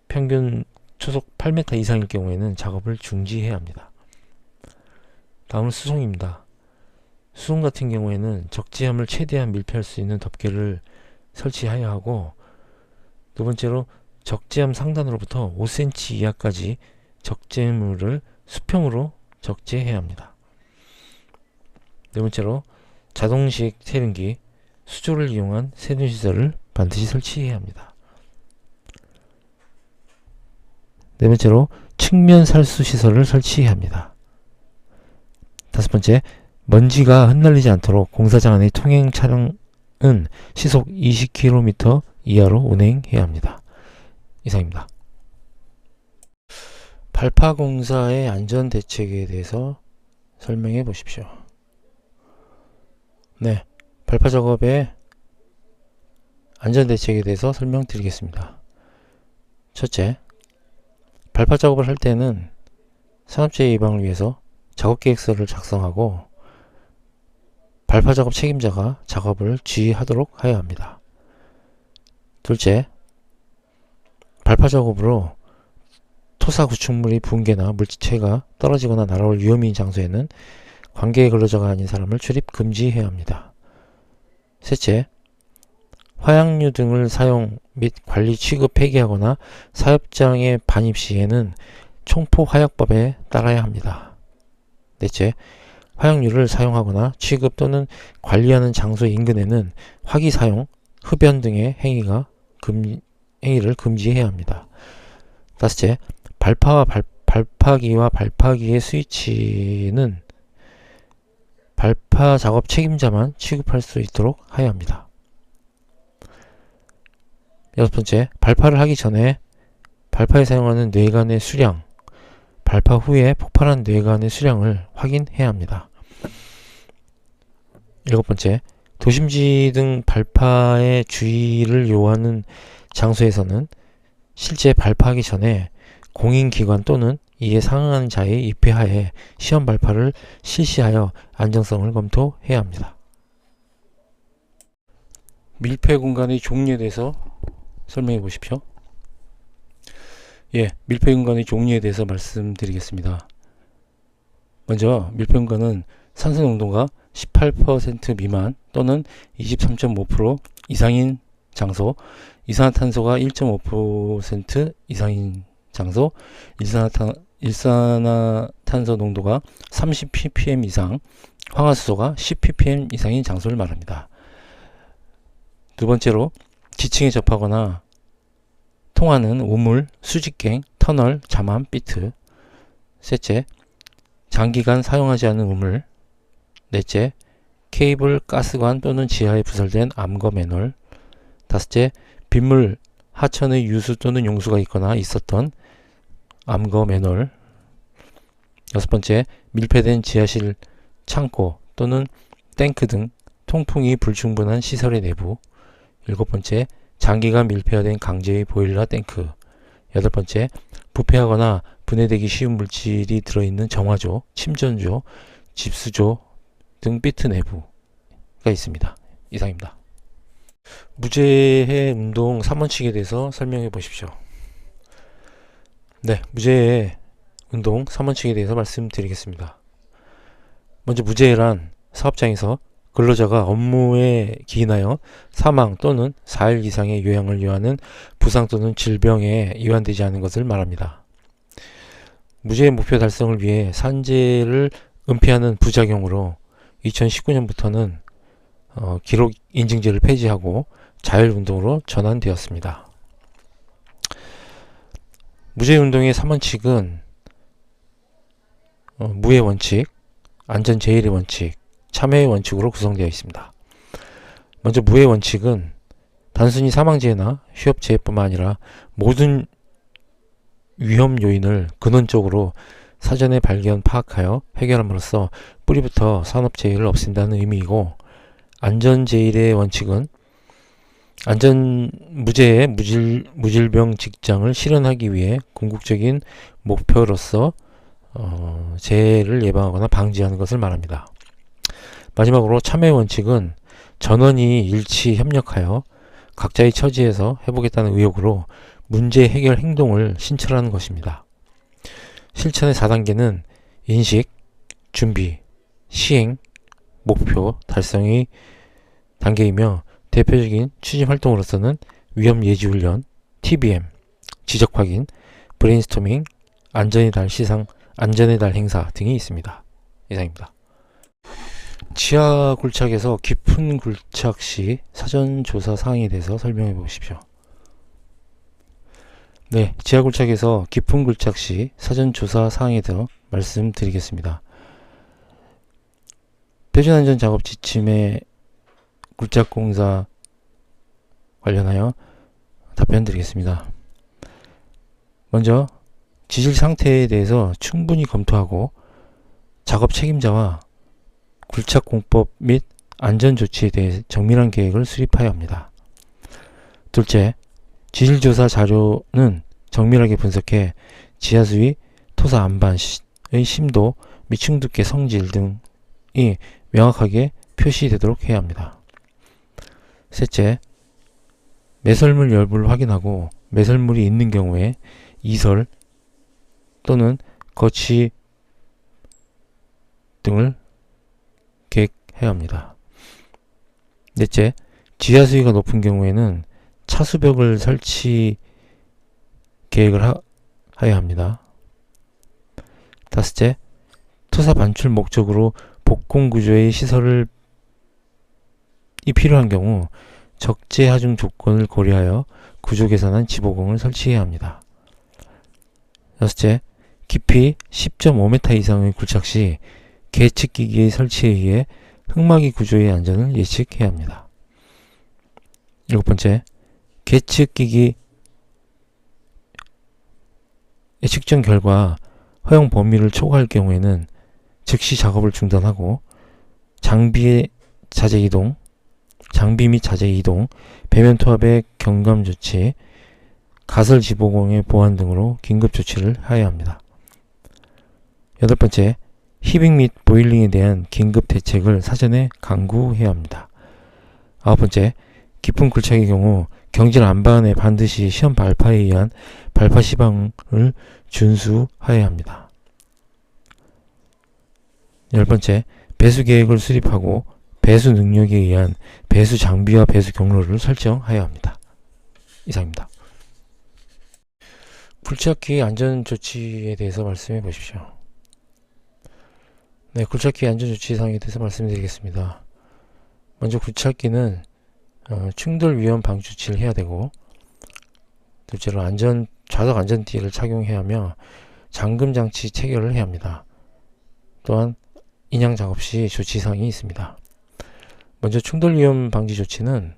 평균 초속 8m 이상일 경우에는 작업을 중지해야 합니다. 다음은 수송입니다. 수송 같은 경우에는 적재함을 최대한 밀폐할 수 있는 덮개를 설치하여야 하고, 두 번째로 적재함 상단으로부터 5cm 이하까지 적재물을 수평으로 적재해야 합니다. 네 번째로 자동식 세륜기, 수조를 이용한 세륜시설을 반드시 설치해야 합니다. 네 번째로 측면 살수 시설을 설치해야 합니다. 다섯 번째, 먼지가 흩날리지 않도록 공사장 안의 통행 차량은 시속 20km 이하로 운행해야 합니다. 이상입니다. 발파공사의 안전대책에 대해서 설명해 보십시오. 네, 발파 작업에 안전대책에 대해서 설명드리겠습니다. 첫째, 발파 작업을 할 때는 산업재해 예방을 위해서 작업계획서를 작성하고 발파 작업 책임자가 작업을 지휘하도록 하여야 합니다. 둘째, 발파 작업으로 토사 구축물이 붕괴나 물체가 떨어지거나 날아올 위험인 장소에는 관계 근로자가 아닌 사람을 출입 금지해야 합니다. 셋째, 화약류 등을 사용 및 관리 취급 폐기하거나 사업장에 반입 시에는 총포화약법에 따라야 합니다. 넷째, 화약류를 사용하거나 취급 또는 관리하는 장소 인근에는 화기 사용, 흡연 등의 행위를 금지해야 합니다. 다섯째, 발파기와 발파기의 스위치는 발파 작업 책임자만 취급할 수 있도록 하여야 합니다. 여섯 번째, 발파를 하기 전에 발파에 사용하는 뇌관의 수량, 발파 후에 폭발한 뇌관의 수량을 확인해야 합니다. 일곱 번째, 도심지 등 발파의 주의를 요하는 장소에서는 실제 발파하기 전에 공인기관 또는 이에 상응하는 자의 입회하에 시험 발파를 실시하여 안정성을 검토해야 합니다. 밀폐 공간의 종류에 대해서 설명해 보십시오. 밀폐 공간의 종류에 대해서 말씀드리겠습니다. 먼저 밀폐 공간은 산소 농도가 18% 미만 또는 23.5% 이상인 장소, 이산화탄소가 1.5% 이상인 장소, 일산화탄소 농도가 30ppm 이상, 황화수소가 10ppm 이상인 장소를 말합니다. 두 번째로 지층에 접하거나 통하는 우물, 수직갱, 터널, 자만, 비트. 셋째, 장기간 사용하지 않은 우물. 넷째, 케이블, 가스관 또는 지하에 부설된 암거 매놀. 다섯째, 빗물, 하천의 유수 또는 용수가 있거나 있었던 암거 매놀. 여섯 번째, 밀폐된 지하실, 창고 또는 탱크 등 통풍이 불충분한 시설의 내부. 일곱 번째, 장기간 밀폐된 강제의 보일러 탱크. 여덟 번째, 부패하거나 분해되기 쉬운 물질이 들어있는 정화조, 침전조, 집수조 등 비트 내부가 있습니다. 이상입니다. 무제해 운동 3원칙에 대해서 설명해 보십시오. 무제해 운동 3원칙에 대해서 말씀드리겠습니다. 먼저 무제해란 사업장에서 근로자가 업무에 기인하여 사망 또는 4일 이상의 요양을 요하는 부상 또는 질병에 이완되지 않은 것을 말합니다. 무제해 목표 달성을 위해 산재를 은폐하는 부작용으로 2019년부터는 기록 인증제를 폐지하고 자율운동으로 전환되었습니다. 무제해운동의 3원칙은 무해 원칙, 안전제일의 원칙, 참여의 원칙으로 구성되어 있습니다. 먼저 무해 원칙은 단순히 사망재해나 휴업재해뿐만 아니라 모든 위험 요인을 근원적으로 사전에 발견, 파악하여 해결함으로써 뿌리부터 산업재해를 없앤다는 의미이고, 안전제일의 원칙은 무제해 무질병 직장을 실현하기 위해 궁극적인 목표로서 재해를 예방하거나 방지하는 것을 말합니다. 마지막으로 참여의 원칙은 전원이 일치 협력하여 각자의 처지에서 해보겠다는 의욕으로 문제 해결 행동을 신철하는 것입니다. 실천의 4단계는 인식, 준비, 시행, 목표 달성의 단계이며, 대표적인 추진 활동으로서는 위험 예지 훈련, TBM, 지적 확인, 브레인스토밍, 안전의 달 행사 등이 있습니다. 이상입니다. 지하 굴착에서 깊은 굴착 시 사전 조사 사항에 대해서 설명해 보십시오. 지하 굴착에서 깊은 굴착 시 사전 조사 사항에 대해서 말씀드리겠습니다. 표준안전 작업 지침의 굴착 공사 관련하여 답변 드리겠습니다. 먼저 지질 상태에 대해서 충분히 검토하고 작업 책임자와 굴착 공법 및 안전 조치에 대해 정밀한 계획을 수립하여야 합니다. 둘째, 지질조사 자료는 정밀하게 분석해 지하수위 토사 안반의 심도 및 충두계 성질 등이 명확하게 표시되도록 해야 합니다. 셋째, 매설물 여부를 확인하고 매설물이 있는 경우에 이설 또는 거치 등을 계획해야 합니다. 넷째, 지하수위가 높은 경우에는 차수벽을 설치 계획을 하여야 합니다. 다섯째, 토사 반출 목적으로 복공구조의 시설이 필요한 경우 적재 하중 조건을 고려하여 구조 개선한 지보공을 설치해야 합니다. 여섯째, 깊이 10.5m 이상의 굴착 시 계측기기의 설치에 의해 흙막이 구조의 안전을 예측해야 합니다. 일곱 번째, 계측기기의 측정 결과 허용 범위를 초과할 경우에는 즉시 작업을 중단하고 장비 및 자재 이동, 배면 투합의 경감 조치, 가설 지보공의 보완 등으로 긴급 조치를 하여야 합니다. 여덟 번째, 히빙 및 보일링에 대한 긴급 대책을 사전에 강구해야 합니다. 아홉 번째, 깊은 굴착의 경우 경질 안반에 반드시 시험 발파에 의한 발파 시방을 준수하여야 합니다. 열 번째, 배수 계획을 수립하고 배수 능력에 의한 배수 장비와 배수 경로를 설정하여야 합니다. 이상입니다. 굴착기 안전조치에 대해서 말씀해 보십시오. 네, 굴착기 안전조치사항에 대해서 말씀드리겠습니다. 먼저 굴착기는 충돌 위험 방지 조치를 해야 되고, 둘째로 좌석 안전띠를 착용해야 하며 잠금 장치 체결을 해야 합니다. 또한 인양 작업 시 조치사항이 있습니다. 먼저 충돌 위험 방지 조치는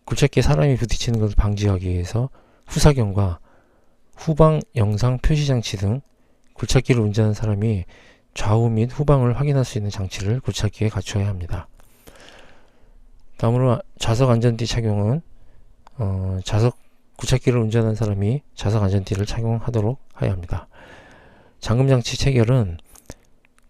굴착기에 사람이 부딪히는 것을 방지하기 위해서 후사경과 후방 영상 표시 장치 등 굴착기를 운전하는 사람이 좌우 및 후방을 확인할 수 있는 장치를 굴착기에 갖춰야 합니다. 다음으로 좌석 안전띠 착용은 굴착기를 운전하는 사람이 좌석 안전띠를 착용하도록 하여야 합니다. 잠금 장치 체결은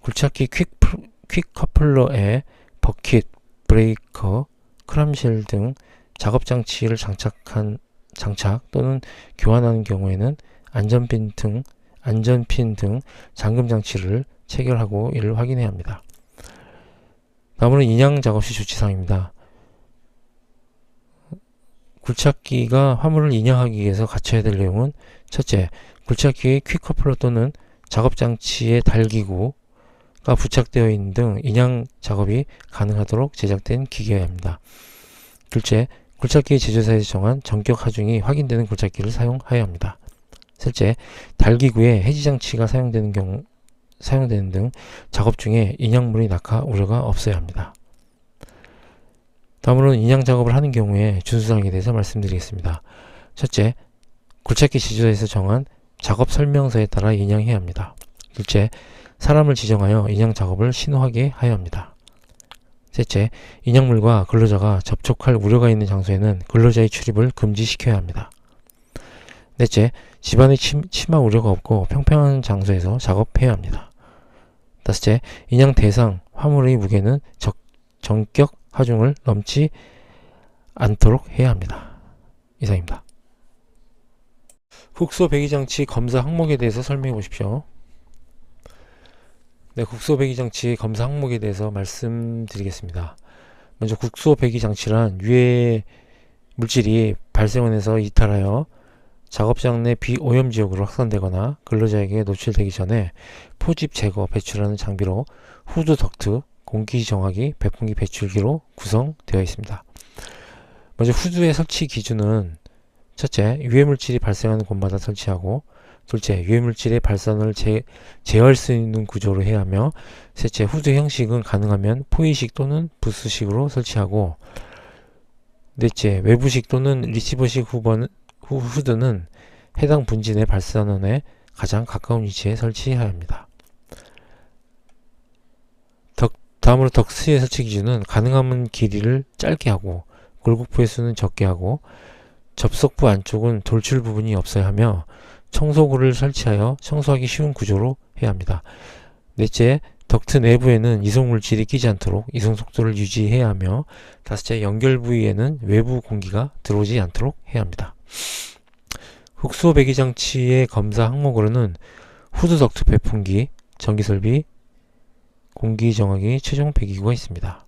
굴착기 퀵 커플러에 버킷, 브레이커, 크람쉘 등 작업 장치를 장착 또는 교환하는 경우에는 안전핀 등 잠금 장치를 체결하고 이를 확인해야 합니다. 다음으로는 인양 작업 시 조치사항입니다. 굴착기가 화물을 인양하기 위해서 갖춰야 될 내용은 첫째, 굴착기의 퀵커플러 또는 작업장치의 달기구가 부착되어 있는 등 인양 작업이 가능하도록 제작된 기계여야 합니다. 둘째, 굴착기 제조사에서 정한 전격 하중이 확인되는 굴착기를 사용하여야 합니다. 셋째, 달기구에 해지장치가 사용되는 등 작업 중에 인양물이 낙하 우려가 없어야 합니다. 다음으로는 인양 작업을 하는 경우에 준수사항에 대해서 말씀드리겠습니다. 첫째, 굴착기 제조사에서 정한 작업 설명서에 따라 인양해야 합니다. 둘째, 사람을 지정하여 인양 작업을 신호하게 하여야 합니다. 셋째, 인양물과 근로자가 접촉할 우려가 있는 장소에는 근로자의 출입을 금지시켜야 합니다. 넷째, 집안의 침하 우려가 없고 평평한 장소에서 작업해야 합니다. 다섯째, 인양 대상 화물의 무게는 정격 하중을 넘지 않도록 해야 합니다. 이상입니다. 국소 배기장치 검사 항목에 대해서 설명해 보십시오. 네, 국소 배기장치 검사 항목에 대해서 말씀드리겠습니다. 먼저 국소 배기장치란 유해 물질이 발생원에서 이탈하여 작업장 내 비오염 지역으로 확산되거나 근로자에게 노출되기 전에 포집 제거 배출하는 장비로 후드 덕트, 공기 정화기, 배풍기 배출기로 구성되어 있습니다. 먼저 후드의 설치 기준은 첫째, 유해물질이 발생하는 곳마다 설치하고, 둘째, 유해물질의 발산을 제어할 수 있는 구조로 해야 하며, 셋째, 후드 형식은 가능하면 포이식 또는 부스식으로 설치하고, 넷째, 외부식 또는 리시버식 후드는 해당 분진의 발산원에 가장 가까운 위치에 설치해야 합니다. 다음으로 덕스의 설치 기준은 가능하면 길이를 짧게 하고 굴곡부의 수는 적게 하고 접속부 안쪽은 돌출 부분이 없어야 하며 청소구를 설치하여 청소하기 쉬운 구조로 해야 합니다. 넷째, 덕트 내부에는 이송물질이 끼지 않도록 이송 속도를 유지해야 하며 다섯째, 연결 부위에는 외부 공기가 들어오지 않도록 해야 합니다. 흑수호 배기장치의 검사 항목으로는 후드 덕트 배풍기, 전기설비, 공기정화기, 최종 배기구가 있습니다.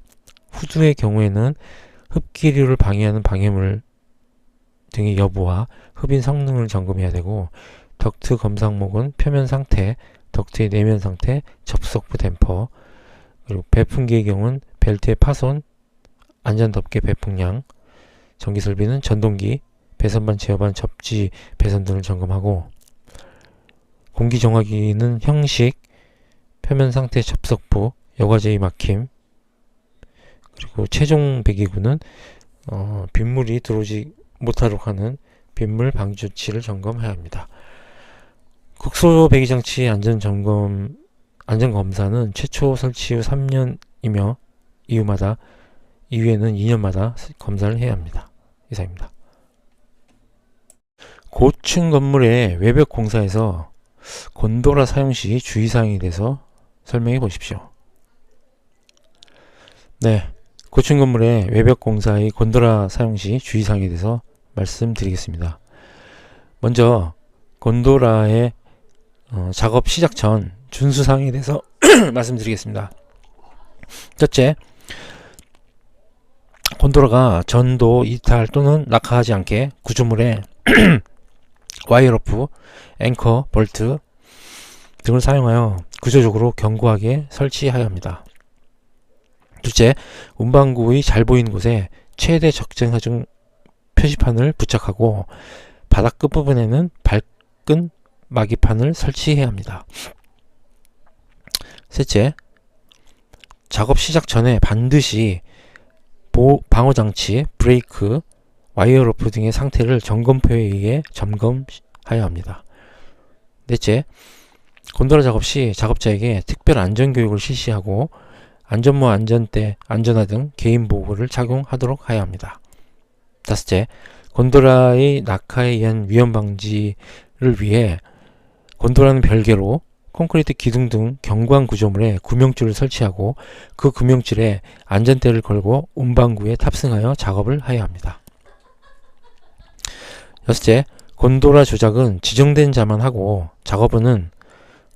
후드의 경우에는 흡기류를 방해하는 방해물 등의 여부와 흡인 성능을 점검해야 되고, 덕트 검사 항목은 표면 상태, 덕트의 내면 상태, 접속부 댐퍼, 그리고 배풍기의 경우는 벨트의 파손, 안전덮개 배풍량, 전기설비는 전동기, 배선반, 제어반, 접지, 배선 등을 점검하고, 공기정화기는 형식, 표면 상태, 접속부, 여과제의 막힘, 그리고 최종 배기구는 빗물이 들어오지 못하도록 하는 빗물 방지 조치를 점검해야 합니다. 흑수호 배기장치 안전검사는 최초 설치 후 3년이며 이후에는 2년마다 검사를 해야 합니다. 이상입니다. 고층 건물의 외벽 공사에서 곤도라 사용 시 주의사항에 대해서 설명해 보십시오. 네, 고층 건물의 외벽 공사의 곤도라 사용 시 주의사항에 대해서 말씀드리겠습니다. 먼저 곤도라의 작업 시작 전 준수사항에 대해서 말씀드리겠습니다. 첫째, 곤도라가 전도, 이탈 또는 낙하하지 않게 구조물에 와이어로프, 앵커, 볼트 등을 사용하여 구조적으로 견고하게 설치해야 합니다. 둘째, 운반구의 잘 보이는 곳에 최대 적정하중 표시판을 부착하고 바닥 끝부분에는 발끈 마기판을 설치해야 합니다. 셋째, 작업 시작 전에 반드시 방호장치, 브레이크, 와이어로프 등의 상태를 점검표에 의해 점검해야 합니다. 넷째, 곤도라 작업 시 작업자에게 특별 안전교육을 실시하고 안전모, 안전대, 안전화 등 개인 보호를 착용하도록 해야 합니다. 다섯째, 곤도라의 낙하에 의한 위험 방지를 위해 곤도라는 별개로 콘크리트 기둥 등 견고한 구조물에 구명줄을 설치하고 그 구명줄에 안전대를 걸고 운반구에 탑승하여 작업을 해야 합니다. 여섯째, 곤도라 조작은 지정된 자만 하고 작업은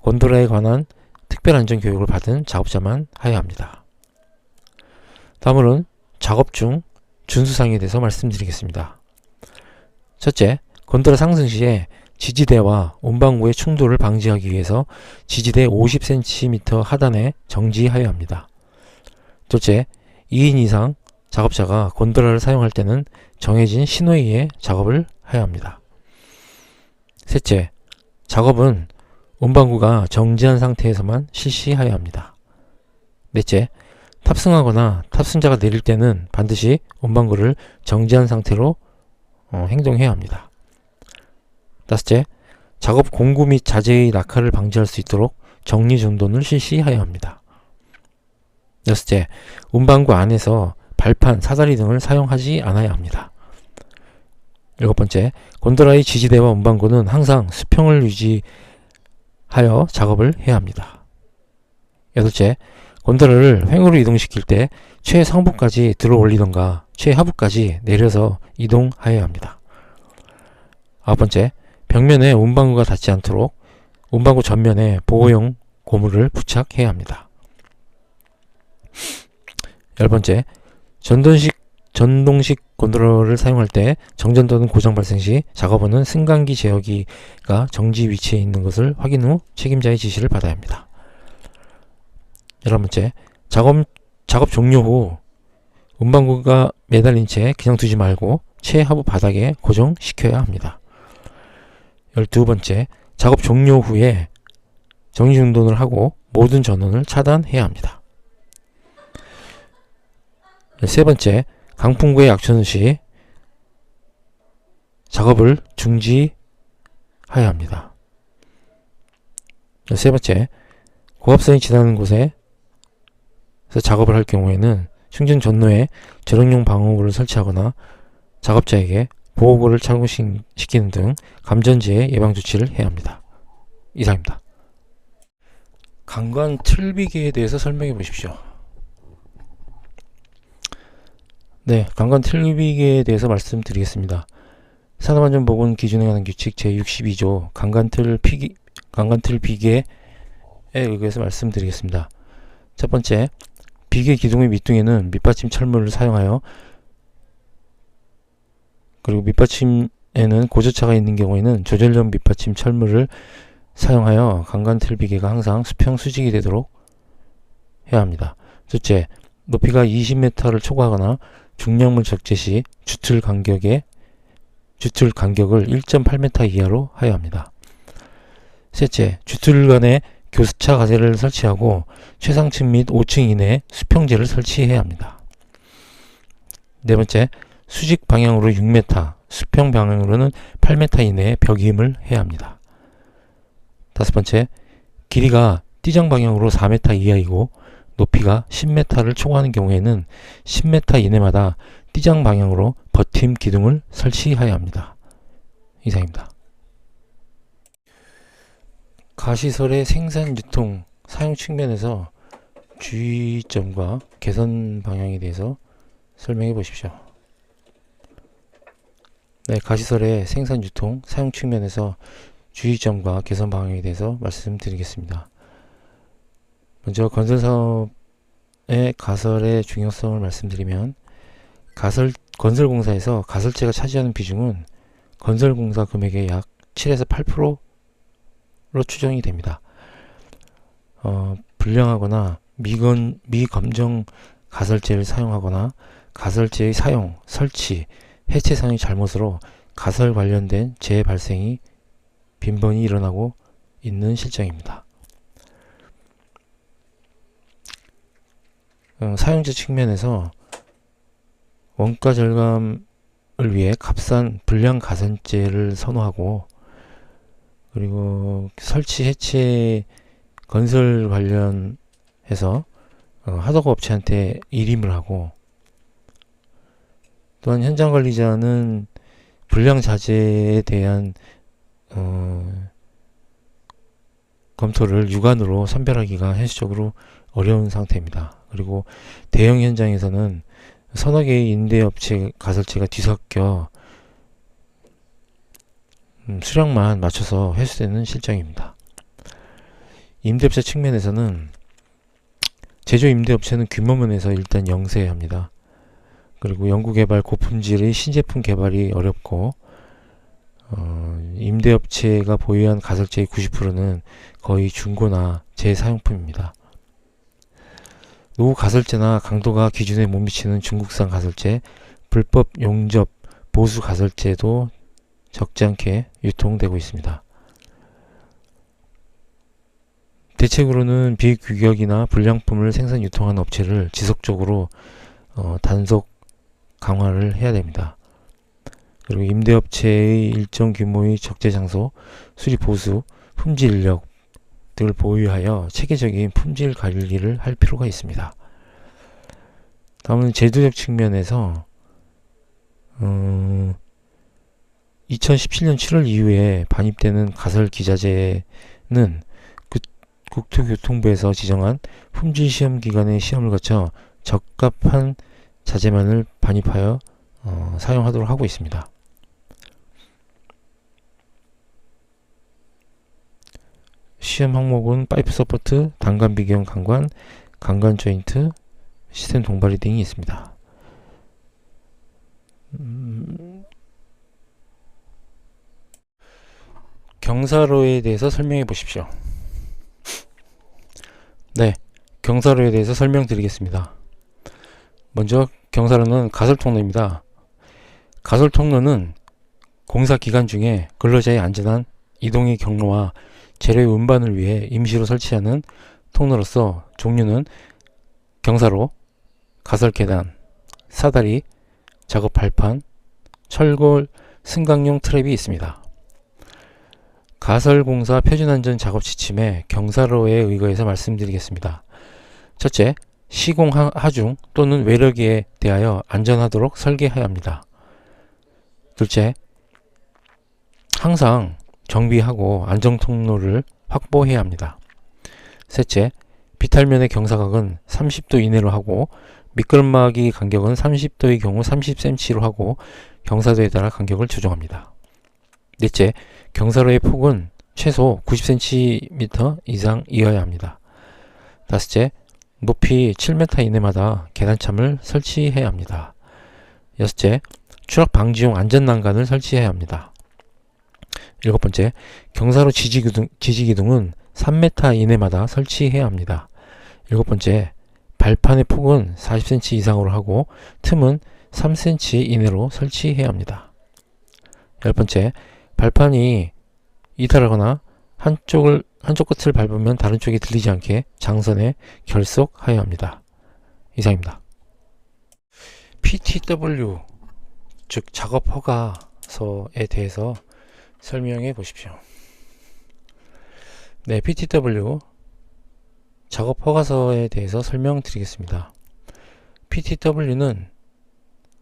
곤도라에 관한 특별 안전 교육을 받은 작업자만 해야 합니다. 다음으로는 작업 중 준수사항에 대해서 말씀드리겠습니다. 첫째, 곤도라 상승 시에 지지대와 운반구의 충돌을 방지하기 위해서 지지대 50cm 하단에 정지하여야 합니다. 둘째, 2인 이상 작업자가 곤도라를 사용할 때는 정해진 신호에 의해 작업을 해야 합니다. 셋째, 작업은 운반구가 정지한 상태에서만 실시해야 합니다. 넷째, 탑승하거나 탑승자가 내릴 때는 반드시 운반구를 정지한 상태로 행동해야 합니다. 다섯째, 작업 공구 및 자재의 낙하를 방지할 수 있도록 정리정돈을 실시해야 합니다. 여섯째, 운반구 안에서 발판, 사다리 등을 사용하지 않아야 합니다. 일곱 번째, 곤도라의 지지대와 운반구는 항상 수평을 유지하여 작업을 해야 합니다. 여덟째, 곤도라를 횡으로 이동시킬 때 최상부까지 들어 올리던가 최하부까지 내려서 이동하여야 합니다. 아홉 번째, 벽면에 운반구가 닿지 않도록 운반구 전면에 보호용 고무를 부착해야 합니다. 열 번째, 전동식 곤도라를 사용할 때 정전 또는 고장 발생 시 작업원은 승강기 제어기가 정지 위치에 있는 것을 확인 후 책임자의 지시를 받아야 합니다. 11번째, 작업 종료 후 운반구가 매달린 채 그냥 두지 말고 최하부 바닥에 고정시켜야 합니다. 12번째, 작업 종료 후에 정리정돈을 하고 모든 전원을 차단해야 합니다. 13번째, 강풍구의 약천후 시 작업을 중지해야 합니다. 13번째, 고압선이 지나는 곳에 작업을 할 경우에는 충전 전로에 저력용 방어구를 설치하거나 작업자에게 보호구를 착용시키는 등 감전지의 예방 조치를 해야 합니다. 이상입니다. 강관 틀비기에 대해서 설명해 보십시오. 네, 강관 틀비기에 대해서 말씀드리겠습니다. 산업안전보건 기준에 관한 규칙 제62조 강관틀 비계에 의해서 말씀드리겠습니다. 첫 번째, 비계 기둥의 밑둥에는 밑받침 철물을 사용하여, 그리고 밑받침에는 고저차가 있는 경우에는 조절용 밑받침 철물을 사용하여 강관틀 비계가 항상 수평 수직이 되도록 해야 합니다. 둘째, 높이가 20m를 초과하거나 중량물 적재 시 주틀 간격을 1.8m 이하로 하여야 합니다. 셋째, 주틀 간에 교수차 가세를 설치하고 최상층 및 5층 이내에 수평재를 설치해야 합니다. 네 번째, 수직 방향으로 6m, 수평 방향으로는 8m 이내에 벽임을 해야 합니다. 다섯 번째, 길이가 띠장 방향으로 4m 이하이고 높이가 10m를 초과하는 경우에는 10m 이내마다 띠장 방향으로 버팀 기둥을 설치해야 합니다. 이상입니다. 가시설의 생산, 유통, 사용 측면에서 주의점과 개선 방향에 대해서 설명해 보십시오. 네, 가시설의 생산, 유통, 사용 측면에서 주의점과 개선 방향에 대해서 말씀드리겠습니다. 먼저 건설사업의 가설의 중요성을 말씀드리면, 건설공사에서 가설재가 차지하는 비중은 건설공사 금액의 약 7에서 8%로 추정이 됩니다. 불량하거나 미검정 가설재를 사용하거나 가설재의 사용, 설치, 해체 상의 잘못으로 가설 관련된 재해 발생이 빈번히 일어나고 있는 실정입니다. 사용자 측면에서 원가 절감을 위해 값싼 불량 가설재를 선호하고, 그리고 설치, 해체, 건설 관련해서 하도급 업체한테 일임을 하고, 또한 현장 관리자는 불량 자재에 대한 검토를 육안으로 선별하기가 현실적으로 어려운 상태입니다. 그리고 대형 현장에서는 서너 개의 임대업체 가설재가 뒤섞여 수량만 맞춰서 회수되는 실정입니다. 임대업체 측면에서는 제조 임대업체는 규모면에서 일단 영세합니다. 그리고 연구개발 고품질의 신제품 개발이 어렵고, 임대업체가 보유한 가설재의 90%는 거의 중고나 재사용품입니다. 노후 가설재나 강도가 기준에 못 미치는 중국산 가설재, 불법 용접, 보수 가설재도 적지 않게 유통되고 있습니다. 대책으로는 비규격이나 불량품을 생산 유통하는 업체를 지속적으로 단속 강화를 해야 됩니다. 그리고 임대업체의 일정 규모의 적재 장소, 수리 보수, 품질 인력 등을 보유하여 체계적인 품질 관리를 할 필요가 있습니다. 다음은 제도적 측면에서 2017년 7월 이후에 반입되는 가설 기자재는 국토교통부에서 지정한 품질시험 기관의 시험을 거쳐 적합한 자재만을 반입하여 사용하도록 하고 있습니다. 시험 항목은 파이프 서포트, 단관 비경 강관, 강관 조인트, 시스템 동발이 등이 있습니다. 경사로에 대해서 설명해 보십시오. 네, 경사로에 대해서 설명드리겠습니다. 먼저 경사로는 가설통로입니다. 가설통로는 공사 기간 중에 근로자의 안전한 이동의 경로와 재료의 운반을 위해 임시로 설치하는 통로로서 종류는 경사로, 가설계단, 사다리, 작업 발판, 철골, 승강용 트랩이 있습니다. 가설공사 표준안전 작업 지침의 경사로에 의거해서 말씀드리겠습니다. 첫째, 시공 하중 또는 외력에 대하여 안전하도록 설계해야 합니다. 둘째, 항상 정비하고 안정 통로를 확보해야 합니다. 셋째, 비탈면의 경사각은 30도 이내로 하고 미끄럼막이 간격은 30도의 경우 30cm로 하고 경사도에 따라 간격을 조정합니다. 넷째, 경사로의 폭은 최소 90cm 이상이어야 합니다. 다섯째, 높이 7m 이내마다 계단참을 설치해야 합니다. 여섯째, 추락 방지용 안전난간을 설치해야 합니다. 일곱 번째, 경사로 지지기둥은 3m 이내마다 설치해야 합니다. 일곱 번째, 발판의 폭은 40cm 이상으로 하고 틈은 3cm 이내로 설치해야 합니다. 열 번째, 발판이 이탈하거나 한쪽 끝을 밟으면 다른 쪽이 들리지 않게 장선에 결속하여야 합니다. 이상입니다. PTW, 즉 작업허가서에 대해서 설명해 보십시오. 네, PTW 작업허가서에 대해서 설명드리겠습니다. PTW는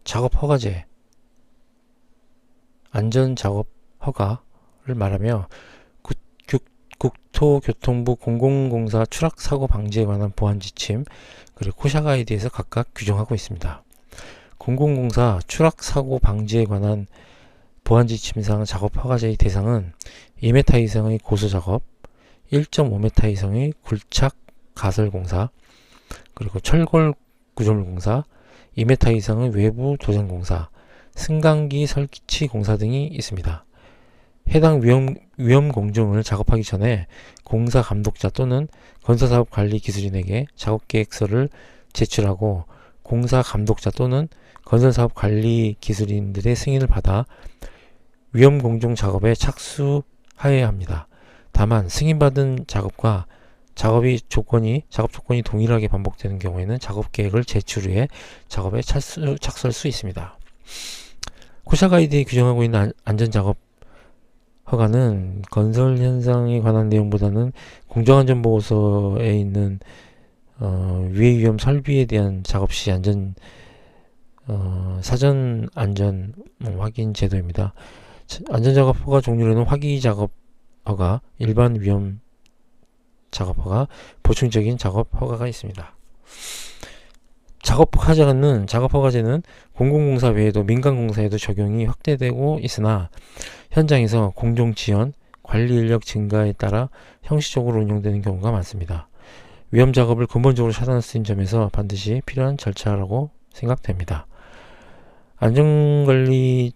작업허가제, 안전작업허가를 말하며 국토교통부 공공공사 추락사고 방지에 관한 보안지침 그리고 코샤 가이드에서 각각 규정하고 있습니다. 공공공사 추락사고 방지에 관한 보안지침상 작업허가제의 대상은 2m 이상의 고소작업, 1.5m 이상의 굴착 가설공사, 그리고 철골 구조물공사, 2m 이상의 외부 도장공사, 승강기 설치 공사 등이 있습니다. 해당 위험 공정을 작업하기 전에 공사 감독자 또는 건설사업 관리 기술인에게 작업계획서를 제출하고 공사 감독자 또는 건설사업 관리 기술인들의 승인을 받아 위험 공정 작업에 착수하여야 합니다. 다만 승인받은 작업과 작업 조건이 동일하게 반복되는 경우에는 작업계획을 제출 후에 작업에 착수할 수 있습니다. 코샤 가이드에 규정하고 있는 안전작업 허가는 건설 현상에 관한 내용보다는 공정안전보고서에 있는 위해 위험 설비에 대한 작업 시 사전 안전 확인 제도입니다. 안전작업 허가 종류로는 화기작업 허가, 일반 위험 작업 허가, 보충적인 작업 허가가 있습니다. 작업허가제는 공공공사 외에도 민간공사에도 적용이 확대되고 있으나 현장에서 공정지연, 관리인력 증가에 따라 형식적으로 운영되는 경우가 많습니다. 위험작업을 근본적으로 차단할 수 있는 점에서 반드시 필요한 절차라고 생각됩니다. 안전관리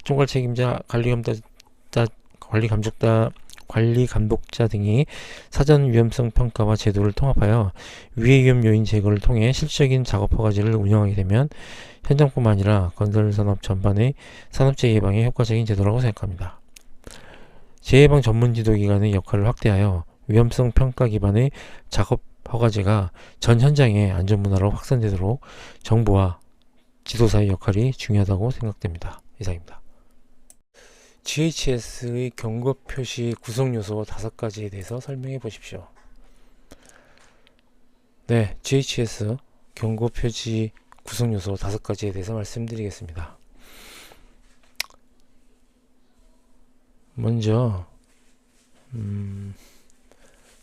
총괄 책임자, 관리 감독자 등이 사전 위험성 평가와 제도를 통합하여 위해 위험 요인 제거를 통해 실질적인 작업허가제를 운영하게 되면 현장뿐만 아니라 건설산업 전반의 산업재해 예방에 효과적인 제도라고 생각합니다. 재해예방 전문지도기관의 역할을 확대하여 위험성 평가 기반의 작업허가제가 전 현장의 안전문화로 확산되도록 정부와 지도사의 역할이 중요하다고 생각됩니다. 이상입니다. GHS의 경고표시 구성요소 5가지에 대해서 설명해 보십시오. 네, GHS 경고표시 구성요소 5가지에 대해서 말씀드리겠습니다. 먼저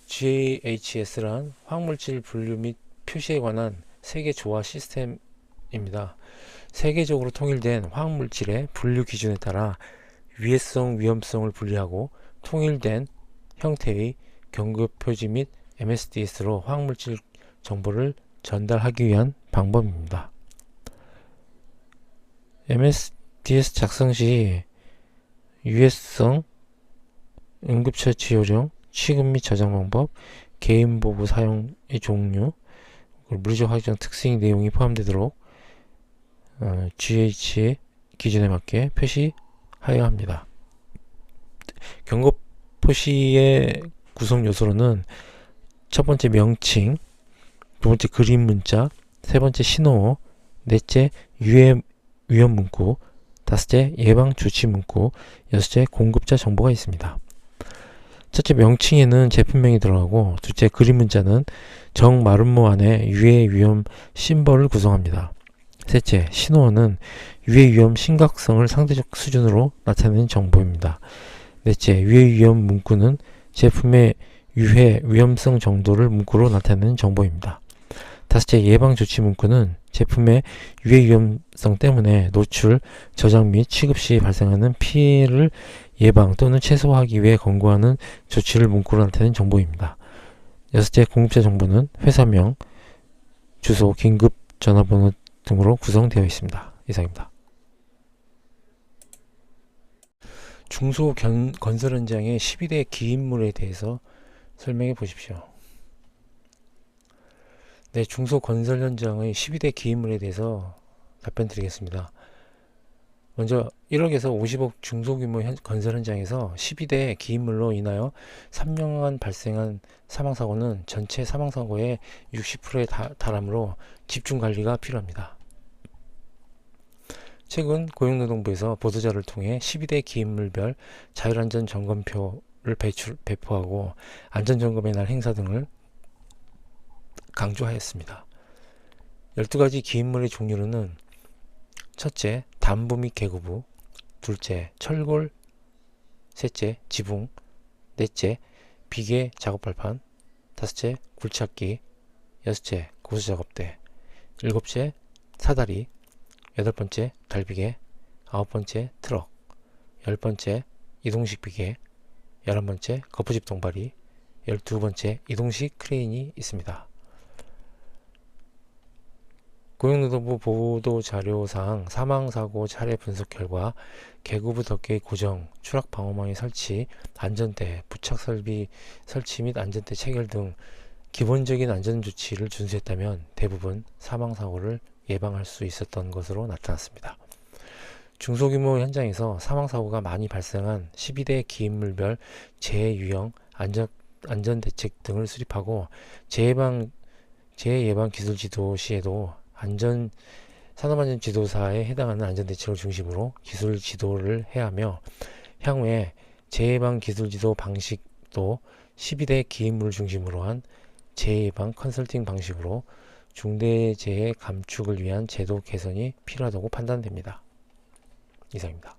GHS란 화학물질 분류 및 표시에 관한 세계 조화 시스템입니다. 세계적으로 통일된 화학물질의 분류 기준에 따라 위해성, 위험성을 분리하고 통일된 형태의 경고표지 및 MSDS로 화학물질 정보를 전달하기 위한 방법입니다. MSDS 작성 시 유해성, 응급처치 요령, 취급 및 저장 방법, 개인보호 사용의 종류, 물리적 화학적 특性내용이 포함되도록 GH의 기준에 맞게 표시하여야 합니다. 경고표시의 구성 요소로는 첫 번째 명칭, 두 번째 그림 문자, 세 번째 신호어, 넷째 위험 문구, 다섯째 예방 조치 문구, 여섯째 공급자 정보가 있습니다. 첫째 명칭에는 제품명이 들어가고 둘째 그림 문자는 정 마름모 안에 유해 위험 심벌을 구성합니다. 셋째, 신호어는 유해 위험 심각성을 상대적 수준으로 나타내는 정보입니다. 넷째, 유해 위험 문구는 제품의 유해 위험성 정도를 문구로 나타내는 정보입니다. 다섯째, 예방 조치 문구는 제품의 유해 위험성 때문에 노출, 저장 및 취급 시 발생하는 피해를 예방 또는 최소화하기 위해 권고하는 조치를 문구로 나타내는 정보입니다. 여섯째, 공급자 정보는 회사명, 주소, 긴급 전화번호 등으로 구성되어 있습니다. 이상입니다. 중소건설 현장의 12대 기인물에 대해서 설명해 보십시오. 네, 중소건설 현장의 12대 기인물에 대해서 답변 드리겠습니다. 먼저 1억에서 50억 중소규모 건설 현장에서 12대 기인물로 인하여 3년간 발생한 사망사고는 전체 사망사고의 60%에 달하므로 집중관리가 필요합니다. 최근 고용노동부에서 보도자를 통해 12대 기인물별 자율안전점검표를 배포하고 안전점검의 날 행사 등을 강조하였습니다. 12가지 기인물의 종류로는 첫째, 담부 및 개구부, 둘째, 철골, 셋째, 지붕, 넷째, 비계 작업발판, 다섯째, 굴착기, 여섯째, 고수작업대, 일곱째, 사다리, 여덟 번째, 갈비계, 아홉 번째, 트럭, 열 번째, 이동식 비계, 11번째, 거푸집 동발이, 12번째, 이동식 크레인이 있습니다. 고용노동부 보도자료상 사망사고 차례 분석 결과 개구부 덮개의 고정, 추락 방어망의 설치, 안전대, 부착설비 설치 및 안전대 체결 등 기본적인 안전조치를 준수했다면 대부분 사망사고를 예방할 수 있었던 것으로 나타났습니다. 중소규모 현장에서 사망사고가 많이 발생한 12대 기인물별 재해 유형, 안전대책 등을 수립하고 재해 예방 기술 지도 시에도 산업안전지도사에 해당하는 안전대책을 중심으로 기술 지도를 해야 하며 향후에 재해예방 기술지도 방식도 12대 기인물을 중심으로 한 재해예방 컨설팅 방식으로 중대재해 감축을 위한 제도 개선이 필요하다고 판단됩니다. 이상입니다.